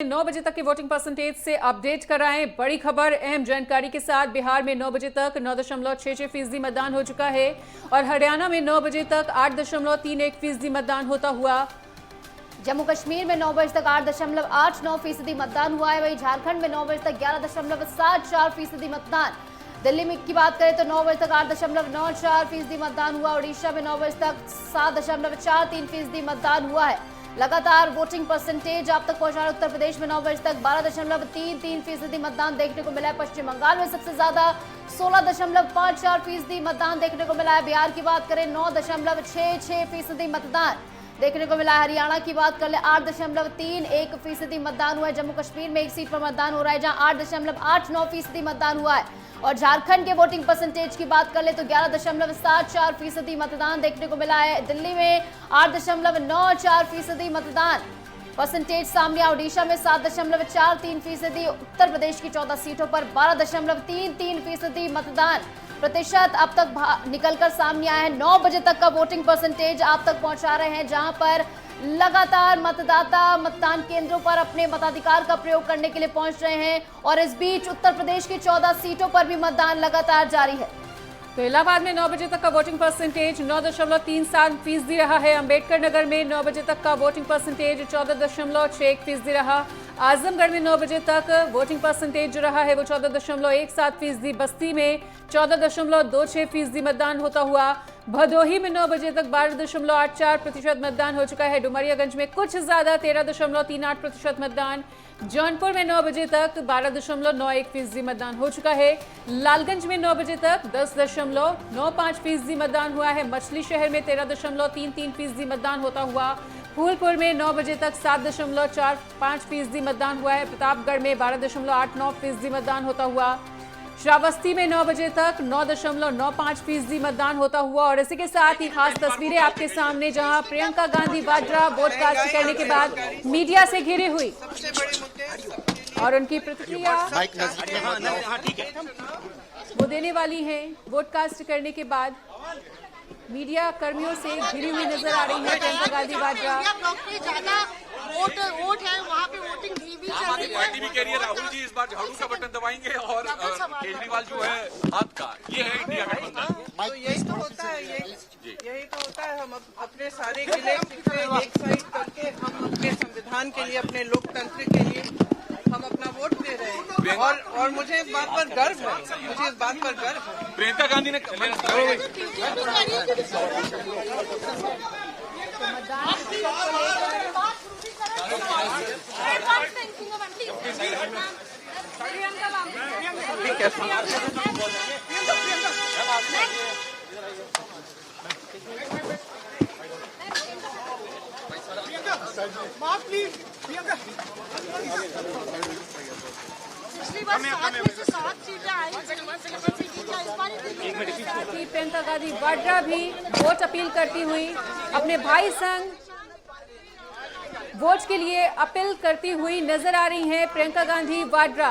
9 बजे तक की वोटिंग परसेंटेज से अपडेट कराएं। बड़ी खबर अहम जानकारी के साथ बिहार में 9 बजे तक 9.66% मतदान हो चुका है और हरियाणा में 9 बजे तक 8.31% मतदान होता हुआ। जम्मू कश्मीर में 9 बजे तक 8.89% मतदान हुआ है। वहीं झारखंड में 9 बजे तक 11.74% मतदान। दिल्ली में की बात करें तो 9 बजे तक 8.94% मतदान हुआ। उड़ीसा में 9 बजे तक 7.43% मतदान हुआ है। लगातार वोटिंग परसेंटेज आप तक पहुंचा रहे। उत्तर प्रदेश में 9 बजे तक 12.33% मतदान देखने को मिला है। पश्चिम बंगाल में सबसे ज्यादा 16.54% मतदान देखने को मिला है। बिहार की बात करें 9.66% मतदान देखने को मिला है। हरियाणा की बात कर ले 8.31% मतदान हुआ है। जम्मू कश्मीर में एक सीट पर मतदान हो रहा है जहां 8.89% मतदान हुआ है। और झारखंड के वोटिंग परसेंटेज की बात कर ले तो 11.74% मतदान देखने को मिला है। दिल्ली में 8.94% मतदान परसेंटेज सामने आया। ओडिशा में 7.43%। उत्तर प्रदेश की 14 सीटों पर 12.33% मतदान प्रतिशत अब तक निकलकर सामने आया है। 9 बजे तक का वोटिंग परसेंटेज आप तक पहुंचा रहे हैं जहां पर लगातार मतदाता मतदान केंद्रों पर अपने मताधिकार का प्रयोग करने के लिए पहुंच रहे हैं और इस बीच उत्तर प्रदेश की 14 सीटों पर भी मतदान लगातार जारी है। तो इलाहाबाद में 9 बजे तक का वोटिंग परसेंटेज 9.37% रहा है। अंबेडकर नगर में 9 बजे तक का वोटिंग परसेंटेज 14.61% रहा। आजमगढ़ में 9 बजे तक वोटिंग परसेंटेज जो रहा है वो 14.17%। बस्ती में 14.26% मतदान होता हुआ। भदोही में 9 बजे तक 12.84% मतदान हो चुका है। डुमरियागंज में कुछ ज्यादा 13.38% मतदान। जौनपुर में 9 बजे तक 12.91% मतदान हो चुका है। लालगंज में 9 बजे तक 10.95% मतदान हुआ है। मछली शहर में 13.33% मतदान होता हुआ। फूलपुर में 9 बजे तक 7.45% मतदान हुआ है। प्रतापगढ़ में 12.89% मतदान होता हुआ। श्रावस्ती में 9 बजे तक 9.95% मतदान होता हुआ। और इसी के साथ ही खास तस्वीरें आपके सामने जहां प्रियंका गांधी वाड्रा वोट कास्ट करने के बाद मीडिया से घिरी हुई और उनकी प्रतिक्रिया वो देने वाली हैं। वोट कास्ट करने के बाद मीडिया कर्मियों से घिरी हुई नजर आ रही है प्रियंका गांधी वाड्रा। वोट है वहाँ पे वोटिंग भी चल रही है। पार्टी भी कह रही है राहुल जी इस बार झाड़ू का बटन दबाएंगे और केजरीवाल जो है हाथ का। ये है इंडिया गठबंधन। तो यही तो होता है, यही तो होता है। हम अपने सारे गिले शिकवे एक साइड करके हम अपने संविधान के लिए, अपने लोकतंत्र के लिए हम अपना वोट दे रहे हैं और मुझे इस बात पर गर्व है। मुझे इस बात पर गर्व है। प्रियंका गांधी ने पिछली बार 7 में से 7 सीटें आई। प्रियंका गांधी वाड्रा भी वोट अपील करती हुई अपने भाई संग वोट के लिए अपील करती हुई नजर आ रही हैं प्रियंका गांधी वाड्रा।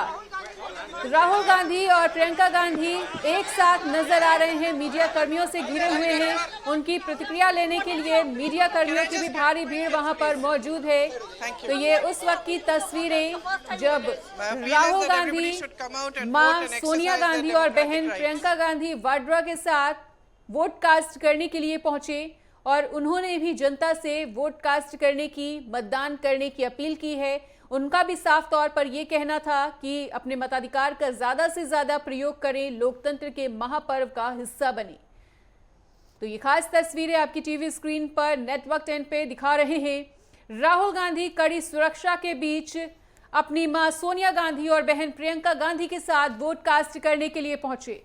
राहुल गांधी और प्रियंका गांधी एक साथ नजर आ रहे हैं, मीडिया कर्मियों से घिरे हुए हैं। उनकी प्रतिक्रिया लेने के लिए मीडिया कर्मियों की भी भारी भीड़ वहां पर मौजूद है। तो ये उस वक्त की तस्वीरें जब राहुल गांधी मां सोनिया गांधी और बहन प्रियंका गांधी वाड्रा के साथ वोट कास्ट करने के लिए पहुंचे और उन्होंने भी जनता से वोट कास्ट करने की, मतदान करने की अपील की है। उनका भी साफ तौर पर यह कहना था कि अपने मताधिकार का ज्यादा से ज्यादा प्रयोग करें, लोकतंत्र के महापर्व का हिस्सा बने। तो ये खास तस्वीरें आपकी टीवी स्क्रीन पर नेटवर्क 10 पे दिखा रहे हैं। राहुल गांधी कड़ी सुरक्षा के बीच अपनी मां सोनिया गांधी और बहन प्रियंका गांधी के साथ वोट कास्ट करने के लिए पहुंचे।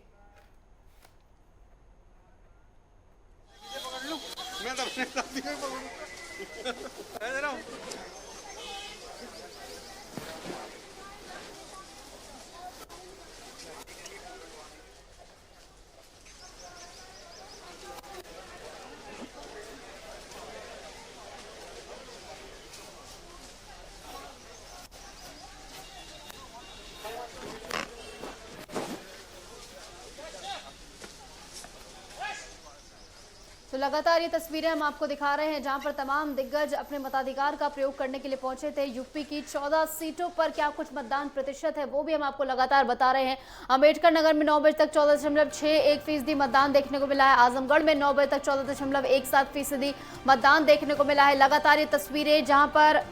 तो लगातार ये तस्वीरें हम आपको दिखा रहे हैं जहां पर तमाम दिग्गज अपने मताधिकार का प्रयोग करने के लिए पहुंचे थे। यूपी की 14 सीटों पर क्या कुछ मतदान प्रतिशत है वो भी हम आपको लगातार बता रहे हैं। अंबेडकर नगर में 9 बजे तक 14.61% मतदान देखने को मिला है। आजमगढ़ में 9 बजे तक 14.17% मतदान देखने को मिला है। लगातार ये तस्वीरें जहां पर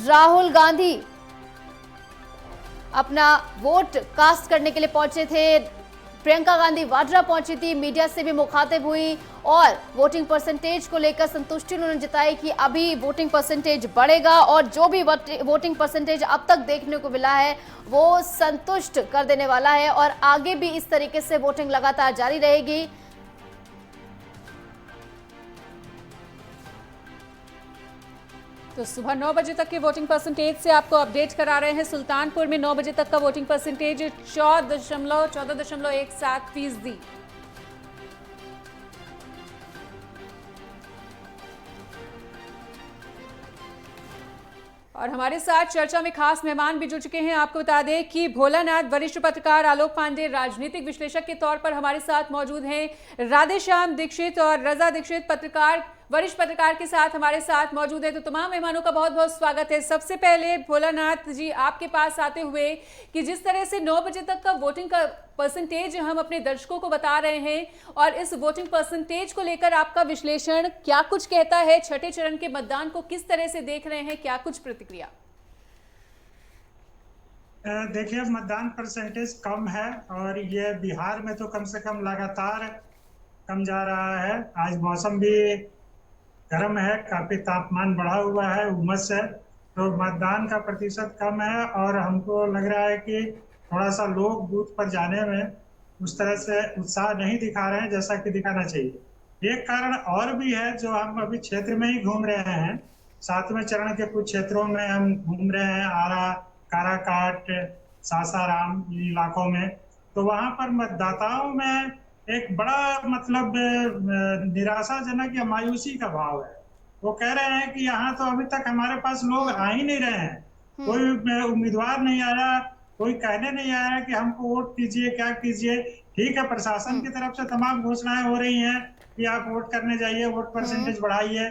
राहुल गांधी अपना वोट कास्ट करने के लिए पहुंचे थे। प्रियंका गांधी वाड्रा पहुंची थी, मीडिया से भी मुखातिब हुई और वोटिंग परसेंटेज को लेकर संतुष्टि उन्होंने जताई कि अभी वोटिंग परसेंटेज बढ़ेगा और जो भी वोटिंग परसेंटेज अब तक देखने को मिला है वो संतुष्ट कर देने वाला है और आगे भी इस तरीके से वोटिंग लगातार जारी रहेगी। तो सुबह 9 बजे तक के वोटिंग परसेंटेज से आपको अपडेट करा रहे हैं। सुल्तानपुर में 9 बजे तक का वोटिंग परसेंटेज 14.17%। और हमारे साथ चर्चा में खास मेहमान भी जुड़ चुके हैं। आपको बता दें कि भोलानाथ वरिष्ठ पत्रकार आलोक पांडे राजनीतिक विश्लेषक के तौर पर हमारे साथ मौजूद हैं। राधेश्याम दीक्षित और रजा दीक्षित पत्रकार वरिष्ठ पत्रकार के साथ हमारे साथ मौजूद है। तो तमाम मेहमानों का बहुत बहुत स्वागत है। सबसे पहले भोलानाथ जी आपके पास आते हुए कि जिस तरह से 9 बजे तक का वोटिंग का परसेंटेज हम अपने दर्शकों को बता रहे हैं और इस वोटिंग परसेंटेज को लेकर आपका विश्लेषण क्या कुछ कहता है, छठे चरण के मतदान को किस तरह से देख रहे हैं, क्या कुछ प्रतिक्रिया? देखिए, मतदान परसेंटेज कम है और ये बिहार में तो कम से कम लगातार कम जा रहा है। आज मौसम भी गर्म है, काफी तापमान बढ़ा हुआ है, उमस है, तो मतदान का प्रतिशत कम है और हमको लग रहा है कि थोड़ा सा लोग बूथ पर जाने में उस तरह से उत्साह नहीं दिखा रहे हैं जैसा कि दिखाना चाहिए। एक कारण और भी है जो हम अभी क्षेत्र में ही घूम रहे हैं। 7वें चरण के कुछ क्षेत्रों में हम घूम रहे हैं, आरा, काराकाट, सासाराम इलाकों में, तो वहां पर मतदाताओं में एक बड़ा मतलब निराशाजनक या मायूसी का भाव है। वो कह रहे हैं कि यहाँ तो अभी तक हमारे पास लोग आ ही नहीं रहे हैं, कोई उम्मीदवार नहीं आया, कोई कहने नहीं आया कि हमको वोट कीजिए, क्या कीजिए। ठीक है, प्रशासन की तरफ से तमाम घोषणाएं हो रही हैं कि आप वोट करने जाइए, वोट परसेंटेज बढ़ाइए।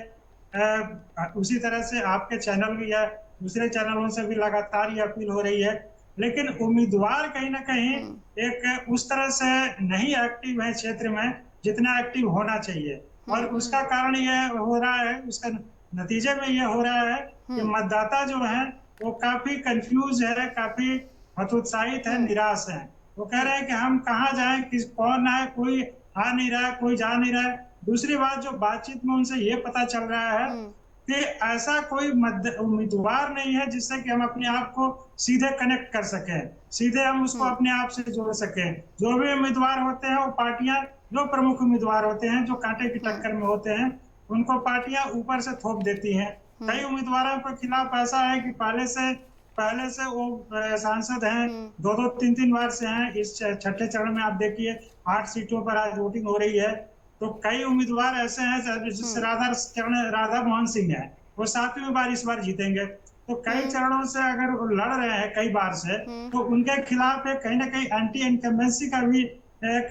उसी तरह से आपके चैनल या दूसरे चैनलों से भी लगातार ये अपील हो रही है, लेकिन उम्मीदवार कहीं ना कहीं एक उस तरह से नहीं एक्टिव है क्षेत्र में जितना एक्टिव होना चाहिए। और उसका कारण यह हो रहा है, उसका नतीजे में यह हो रहा है कि मतदाता जो है वो काफी कंफ्यूज है, काफी हतोत्साहित है, निराश है। वो कह रहे हैं कि हम कहाँ जाएं, कौन आए, कोई आ नहीं रहा है, कोई जा नहीं रहा है। दूसरी बात, जो बातचीत में उनसे ये पता चल रहा है कि ऐसा कोई उम्मीदवार नहीं है जिससे कि हम अपने आप को सीधे कनेक्ट कर सकें, सीधे हम उसको अपने आप से जोड़ सकें। जो भी उम्मीदवार होते हैं वो पार्टियां, जो प्रमुख उम्मीदवार होते हैं जो कांटे की टक्कर में होते हैं, उनको पार्टियां ऊपर से थोप देती हैं। कई उम्मीदवारों के खिलाफ ऐसा है कि पहले से वो सांसद हैं, 2-2, 3-3 बार से हैं। इस छठे चरण में आप देखिए 8 सीटों पर आज वोटिंग हो रही है, तो कई उम्मीदवार ऐसे हैं जिससे राधा मोहन सिंह है, वो 7वीं बार इस बार जीतेंगे। तो कई चरणों से अगर वो लड़ रहे हैं कई बार से, तो उनके खिलाफ एक कहीं ना कहीं एंटी इनकम्बेंसी का भी एक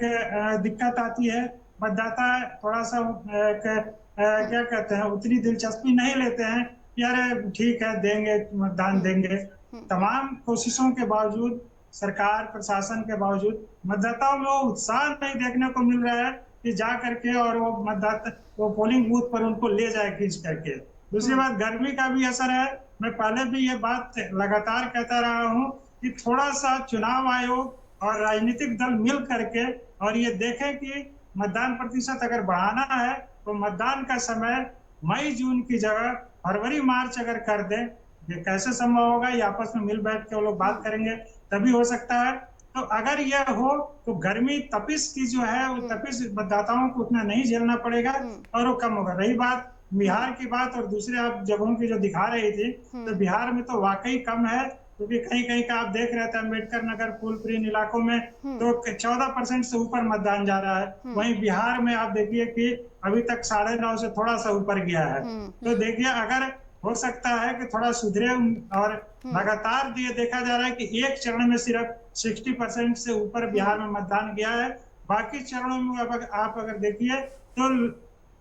दिक्कत आती है। मतदाता थोड़ा सा क्या कहते हैं, उतनी दिलचस्पी नहीं लेते हैं कि अरे ठीक है देंगे, मतदान देंगे। तमाम कोशिशों के बावजूद, सरकार प्रशासन के बावजूद मतदाताओं में वो उत्साह नहीं देखने को मिल रहा है कि जा करके और वो मतदाता वो पोलिंग बूथ पर उनको ले जाए खींच करके। दूसरी बात, गर्मी का भी असर है। मैं पहले भी ये बात लगातार कहता रहा हूँ कि थोड़ा सा चुनाव आयोग और राजनीतिक दल मिल करके और ये देखें कि मतदान प्रतिशत अगर बढ़ाना है तो मतदान का समय मई जून की जगह फरवरी मार्च अगर कर दें, ये कैसे संभव होगा, ये आपस में मिल बैठ के वो लोग बात करेंगे तभी हो सकता है। तो अगर यह हो तो गर्मी तपिश की जो है वो तपिश मतदाताओं को उतना नहीं झेलना पड़ेगा और वो कम होगा। रही बात बिहार की बात और दूसरे आप जगहों की जो दिखा रही थी, तो बिहार में तो वाकई कम है, क्योंकि कहीं कहीं का आप देख रहे थे अम्बेडकर नगर, फूलपुरी इलाकों में तो 14% से ऊपर मतदान जा रहा है। वहीं बिहार में आप देखिए कि अभी तक 9.5 से थोड़ा सा ऊपर गया है। तो देखिए, अगर हो सकता है कि थोड़ा सुधरे और लगातार ये देखा जा रहा है कि एक चरण में सिर्फ 60% से ऊपर बिहार में मतदान गया है। बाकी चरणों में आप अगर देखिए तो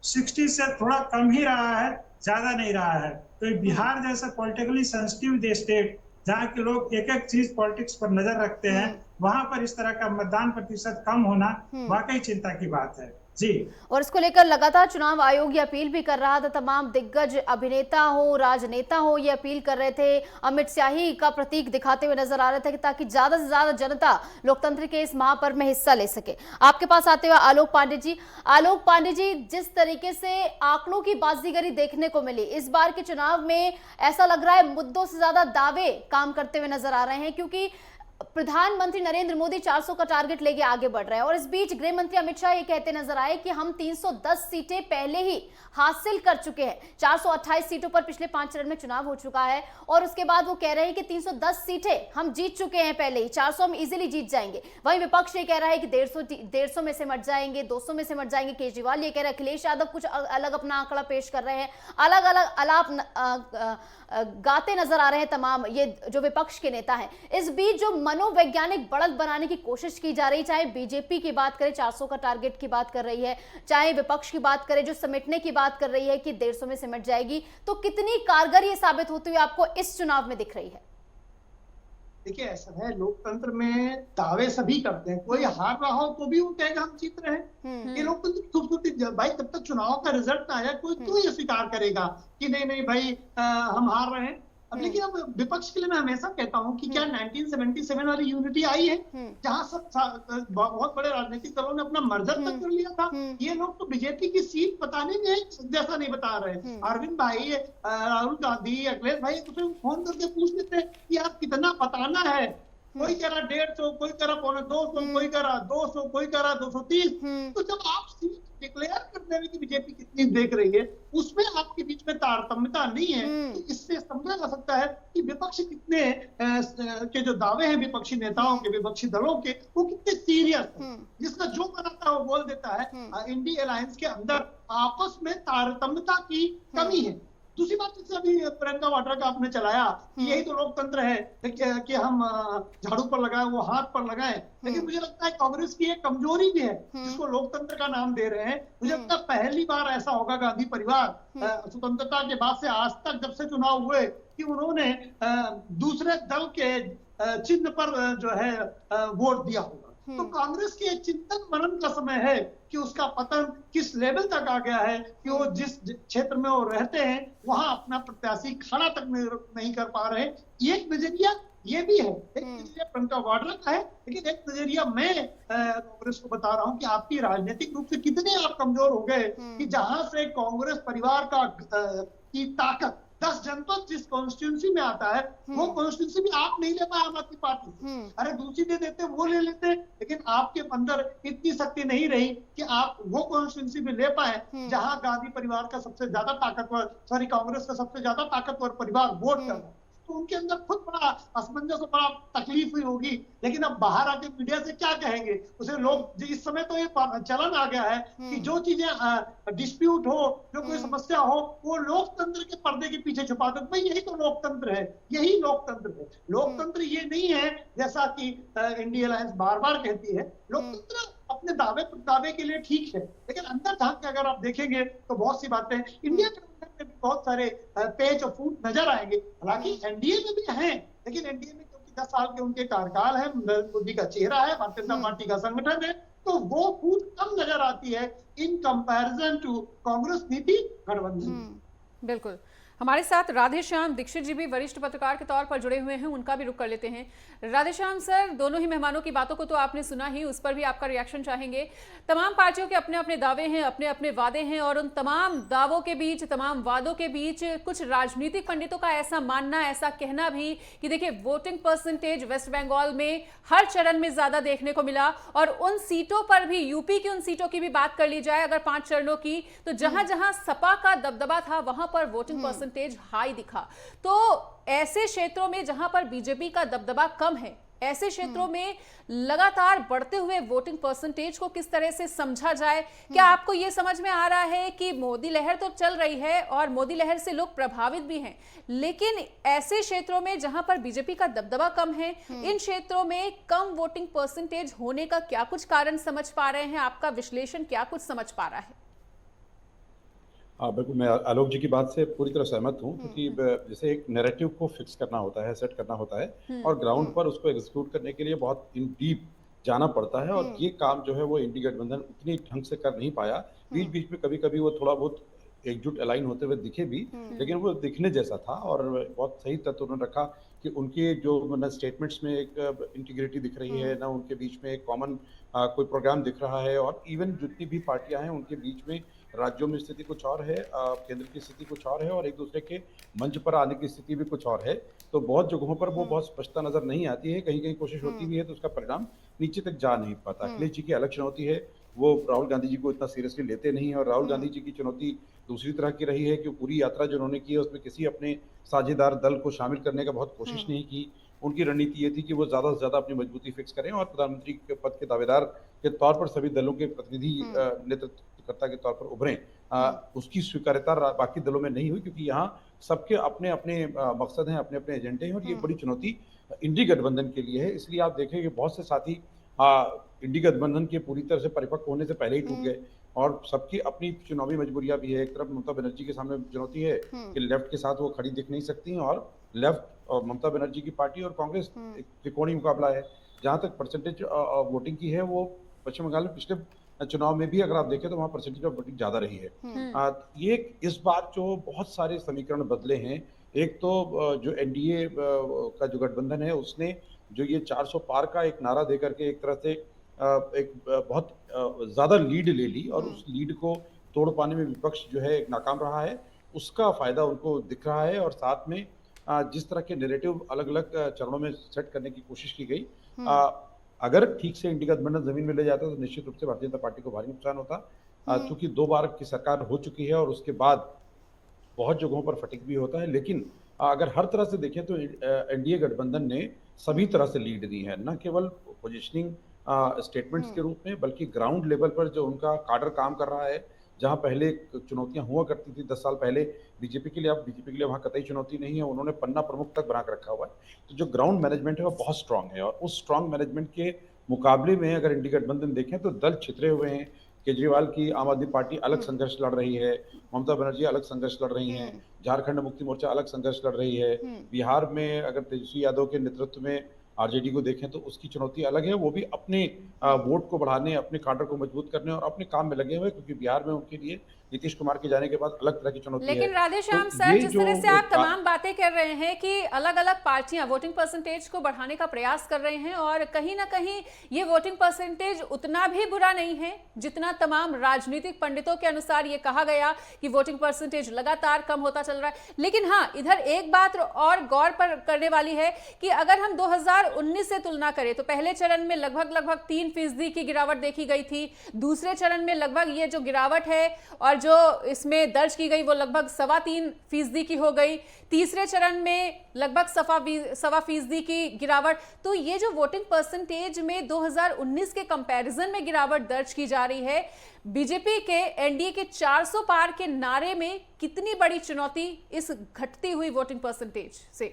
60 से थोड़ा कम ही रहा है, ज्यादा नहीं रहा है। तो बिहार जैसा पॉलिटिकली सेंसिटिव स्टेट जहाँ के लोग एक एक चीज पॉलिटिक्स पर नजर रखते हैं, वहां पर इस तरह का मतदान प्रतिशत कम होना वाकई चिंता की बात है जी। और इसको लेकर लगातार चुनाव आयोग ये अपील भी कर रहा था, तमाम दिग्गज अभिनेता हो, राजनेता हो, ये अपील कर रहे थे, अमित शाही का प्रतीक दिखाते हुए नजर आ रहे थे कि ताकि ज्यादा से ज्यादा जनता लोकतंत्र के इस महापर्व में हिस्सा ले सके। आपके पास आते हुए आलोक पांडे जी। आलोक पांडे जी, जिस तरीके से आंकड़ों की बाजीगरी देखने को मिली इस बार के चुनाव में, ऐसा लग रहा है मुद्दों से ज्यादा दावे काम करते हुए नजर आ रहे हैं, क्योंकि प्रधानमंत्री नरेंद्र मोदी 400 का टारगेट लेके आगे बढ़ रहे हैं और इस बीच गृह मंत्री अमित शाह ये कहते नजर आए कि हम 310 सीटें पहले ही हासिल कर चुके हैं। 428 सीटों पर पिछले 5 चरण में चुनाव हो चुका है और उसके बाद वो कह रहे हैं कि 310 सीटें हम जीत चुके हैं पहले ही, 400 हम इजीली जीत जाएंगे। वहीं विपक्ष ये कह रहा है कि 150 में से मट जाएंगे, 200 में से मट जाएंगे। केजरीवाल ये कह रहे हैं, अखिलेश यादव कुछ अलग अपना आंकड़ा पेश कर रहे हैं, अलग अलग अलाप गाते नजर आ रहे हैं तमाम ये जो विपक्ष के नेता हैं। इस बीच जो मनोवैज्ञानिक बढ़त बनाने की कोशिश की जा रही, चाहे बीजेपी की बात करें 400 का टारगेट की बात कर रही है, चाहे विपक्ष की बात करें जो समेटने की बात कर रही है कि 150 में सिमट जाएगी, तो कितनी कारगर ये साबित होती हुई आपको इस चुनाव में दिख रही है? देखिए, ऐसा है, लोकतंत्र में दावे सभी करते हैं, कोई हार रहा हो तो भी वो कहेगा हम जीत रहे हैं। ये लोकतंत्र की खूबसूरती भाई, तब तक चुनाव का रिजल्ट ना आया कोई क्यों ये स्वीकार करेगा कि नहीं नहीं भाई हम हार रहे हैं। अब लेकिन अब विपक्ष के लिए मैं हमेशा कहता हूं कि क्या 1977 वाली यूनिटी आई है जहां सब बहुत बड़े राजनीतिक दलों ने अपना मर्जर तक कर लिया था। ये लोग तो बीजेपी की सीट बताने में जैसा नहीं बता रहे। अरविंद भाई, राहुल गांधी, अखिलेश भाई दूसरे फोन करके पूछ लेते कि आप कितना बताना है। कोई कह रहा 150, कोई कह रहा 250, कोई कह रहा 200, कोई कह रहा 230। तो जब आप सीट डिक्लेयर करते हैं कि बीजेपी कितनी देख रही है, उसमें आपके बीच में तारतम्यता नहीं है, तो इससे समझा जा सकता है कि विपक्ष कितने के जो दावे हैं विपक्षी नेताओं के, विपक्षी दलों के, वो कितने सीरियस है। जिसका जो बनाता है वो बोल देता है। इंडी अलायंस के अंदर आपस में तारतम्यता की कमी है। दूसरी बात, जैसे अभी प्रियंका वाड्रा का आपने चलाया कि यही तो लोकतंत्र है कि हम झाड़ू पर लगाए वो हाथ पर लगाए, लेकिन मुझे लगता है कांग्रेस की एक कमजोरी भी है जिसको लोकतंत्र का नाम दे रहे हैं। मुझे लगता है पहली बार ऐसा होगा गांधी परिवार स्वतंत्रता के बाद से आज तक जब से चुनाव हुए कि उन्होंने दूसरे दल के चिन्ह पर जो है वोट दिया होगा। तो कांग्रेस के चिंतन मनन का समय है कि उसका पतन किस लेवल तक आ गया है कि वो जिस क्षेत्र में वो रहते हैं वहां अपना प्रत्याशी खड़ा तक नहीं कर पा रहे। एक नजरिया ये भी है, एक नजरिया प्रियंका वाड्रा का है, लेकिन एक नजरिया मैं कांग्रेस को बता रहा हूं कि आपकी राजनीतिक रूप से कितने आप कमजोर हो गए कि जहां से कांग्रेस परिवार की ताकत 10 जनपद जिस कॉन्स्टिट्यूंसी में आता है वो कॉन्स्टिट्यूंसी भी आप नहीं ले पाए आम आदमी पार्टी से। अरे दूसरी दे देते वो ले लेते, लेकिन आपके अंदर इतनी शक्ति नहीं रही कि आप वो कॉन्स्टिट्यूंसी भी ले पाए जहां गांधी परिवार का सबसे ज्यादा ताकतवर कांग्रेस का सबसे ज्यादा ताकतवर परिवार वोट कर रहा है। तो उनके अंदर खुद बड़ा असमंजस और बड़ा तकलीफ हुई होगी। लेकिन अब बाहर आके मीडिया से क्या कहेंगे उसे लोग। इस समय तो ये चलन आ गया है कि जो चीजें डिस्प्यूट हो, जो कोई समस्या हो, वो लोकतंत्र के पर्दे के पीछे छुपा दो। भाई यही तो लोकतंत्र है, यही लोकतंत्र है। लोकतंत्र ये नहीं है जैसा कि इंडिया अलायंस बार बार कहती है। लोकतंत्र अपने दावे के लिए ठीक है, लेकिन अंदर झांक के अगर आप देखेंगे तो बहुत सी बातें इंडिया के में भी बहुत सारे पेच और फूट नजर आएंगे। हालांकि एनडीए में भी हैं, लेकिन एनडीए में क्योंकि 10 साल के उनके कार्यकाल है, मोदी का चेहरा है, भारतीय जनता पार्टी का संगठन है, तो वो फूट कम नजर आती है इन कंपैरिजन टू कांग्रेस नीति गठबंधन। बिल्कुल। हमारे साथ राधेश्याम दीक्षित जी भी वरिष्ठ पत्रकार के तौर पर जुड़े हुए हैं, उनका भी रुख कर लेते हैं। राधेश्याम सर, दोनों ही मेहमानों की बातों को तो आपने सुना ही, उस पर भी आपका रिएक्शन चाहेंगे। तमाम पार्टियों के अपने अपने दावे हैं, अपने अपने वादे हैं, और उन तमाम दावों के बीच, तमाम वादों के बीच कुछ राजनीतिक पंडितों का ऐसा मानना, ऐसा कहना भी कि देखिए वोटिंग परसेंटेज वेस्ट बंगाल में हर चरण में ज्यादा देखने को मिला, और उन सीटों पर भी, यूपी की उन सीटों की भी बात कर ली जाए अगर 5 चरणों की, तो जहां जहां सपा का दबदबा था वहां पर वोटिंग परसेंटेज हाई दिखा। तो ऐसे क्षेत्रों में जहां पर बीजेपी का दबदबा कम है, ऐसे क्षेत्रों में लगातार बढ़ते हुए वोटिंग परसेंटेज को किस तरह से समझा जाए? क्या आपको यह समझ में आ रहा है कि मोदी लहर तो चल रही है और मोदी लहर से लोग प्रभावित भी हैं, लेकिन ऐसे क्षेत्रों में जहां पर बीजेपी का दबदबा कम है, इन क्षेत्रों में कम वोटिंग परसेंटेज होने का क्या कुछ कारण समझ पा रहे हैं? आपका विश्लेषण क्या कुछ समझ पा रहा है? बिल्कुल, मैं आलोक जी की बात से पूरी तरह सहमत हूँ, क्योंकि जैसे एक नैरेटिव को फिक्स करना होता है, सेट करना होता है, और ग्राउंड पर उसको एग्जीक्यूट करने के लिए बहुत इन डीप जाना पड़ता है, और ये काम जो है वो इंडी गठबंधन उतनी ढंग से कर नहीं पाया। बीच बीच में कभी कभी वो थोड़ा बहुत एकजुट अलाइन होते हुए दिखे भी, लेकिन वो दिखने जैसा था, और बहुत सही तथ्य उन्होंने रखा कि उनके जो न स्टेटमेंट्स में एक इंटीग्रिटी दिख रही है, ना उनके बीच में एक कॉमन कोई प्रोग्राम दिख रहा है, और इवन जितनी भी पार्टियां हैं उनके बीच में राज्यों में स्थिति कुछ और है, केंद्र की स्थिति कुछ और है, और एक दूसरे के मंच पर आने की स्थिति भी कुछ और है। तो बहुत जगहों पर वो बहुत स्पष्टता नजर नहीं आती है, कहीं कहीं कोशिश होती भी है तो उसका परिणाम नीचे तक जा नहीं पाता। अखिलेश जी की अलग चुनौती है, वो राहुल गांधी जी को इतना सीरियसली लेते नहीं है, और राहुल गांधी जी की चुनौती दूसरी तरह की रही है कि पूरी यात्रा जो उन्होंने की है उसमें किसी अपने साझेदार दल को शामिल करने का बहुत कोशिश नहीं की। उनकी रणनीति ये थी कि वो ज्यादा से ज्यादा अपनी मजबूती फिक्स करें, और प्रधानमंत्री के पद के दावेदार के तौर पर सभी दलों के प्रतिनिधि नेतृत्वकर्ता के तौर पर उभरे। उसकी स्वीकार्यता बाकी दलों में नहीं हुई, क्योंकि यहाँ सबके अपने अपने मकसद हैं, अपने अपने एजेंडे हैं, और ये बड़ी चुनौती इंडी गठबंधन के लिए है। इसलिए आप देखें कि बहुत से साथी इंडी गठबंधन के पूरी तरह से परिपक्व होने से पहले ही टूट गए, और सबकी अपनी चुनावी मजबूरियां भी है। एक तरफ ममता बनर्जी के सामने चुनौती है कि लेफ्ट के साथ वो खड़ी दिख नहीं सकती, और लेफ्ट और ममता बनर्जी की पार्टी और कांग्रेस एक त्रिकोणीय मुकाबला है। जहां तक परसेंटेज वोटिंग की है, वो पश्चिम बंगाल में पिछले चुनाव में भी अगर आप देखें तो वहाँ परसेंटेज ऑफ वोटिंग ज्यादा रही है। ये इस बार जो बहुत सारे समीकरण बदले हैं। एक तो जो एनडीए का जो गठबंधन है उसने जो ये 400 पार का एक नारा देकर के एक तरह से एक बहुत ज्यादा लीड ले ली, और उस लीड को तोड़ पाने में विपक्ष जो है एक नाकाम रहा है। उसका फायदा उनको दिख रहा है, और साथ में जिस तरह के नैरेटिव अलग अलग चरणों में सेट करने की कोशिश की गई, अगर ठीक से इंडी गठबंधन जमीन में ले जाता तो निश्चित रूप से भारतीय जनता पार्टी को भारी नुकसान होता। चूंकि 2 बार की सरकार हो चुकी है, और उसके बाद बहुत जगहों पर फटिक भी होता है, लेकिन अगर हर तरह से देखें तो एनडीए गठबंधन ने सभी तरह से लीड दी है, न केवल पोजीशनिंग स्टेटमेंट्स के रूप में, बल्कि ग्राउंड लेवल पर जो उनका काडर काम कर रहा है। जहां पहले चुनौतियां हुआ करती थी 10 साल पहले बीजेपी के लिए, अब बीजेपी के लिए वहां कतई चुनौती नहीं है, उन्होंने पन्ना प्रमुख तक बना कर रखा हुआ है। तो जो ग्राउंड मैनेजमेंट है वो बहुत स्ट्रांग है, और उस स्ट्रांग मैनेजमेंट के मुकाबले में अगर इंडी गठबंधन देखें तो दल छितरे हुए हैं। केजरीवाल की आम आदमी पार्टी अलग संघर्ष लड़ रही है, ममता बनर्जी अलग संघर्ष लड़ रही हैं, झारखंड मुक्ति मोर्चा अलग संघर्ष लड़ रही है, बिहार में अगर तेजस्वी यादव के नेतृत्व में आरजेडी को देखें तो उसकी चुनौती अलग है। वो भी अपने वोट को बढ़ाने, अपने काडर को मजबूत करने और अपने काम में लगे हुए, क्योंकि बिहार में उनके लिए नीतीश कुमार के जाने के बाद अलग तरह की चुनौती है। लेकिन राधेश्याम सर, जिस तरह से आप तमाम बातें कर रहे हैं कि अलग अलग पार्टियां वोटिंग परसेंटेज को बढ़ाने का प्रयास कर रहे हैं, और कहीं ना कहीं ये वोटिंग परसेंटेज उतना भी बुरा नहीं है जितना तमाम राजनीतिक पंडितों के अनुसार ये कहा गया कि वोटिंग परसेंटेज लगातार कम होता चल रहा है। लेकिन हाँ, इधर एक बात और गौर पर करने वाली है कि अगर हम 2019 से तुलना करें तो पहले चरण में लगभग 3% की गिरावट देखी गई थी। दूसरे चरण में लगभग ये जो गिरावट है और जो इसमें दर्ज की गई वो लगभग 3.25% की हो गई। तीसरे चरण में लगभग 1.25% की गिरावट। तो ये जो वोटिंग परसेंटेज में 2019 के कंपैरिजन में गिरावट दर्ज की जा रही है, बीजेपी के एनडीए के 400 पार के नारे में कितनी बड़ी चुनौती इस घटती हुई वोटिंग परसेंटेज से?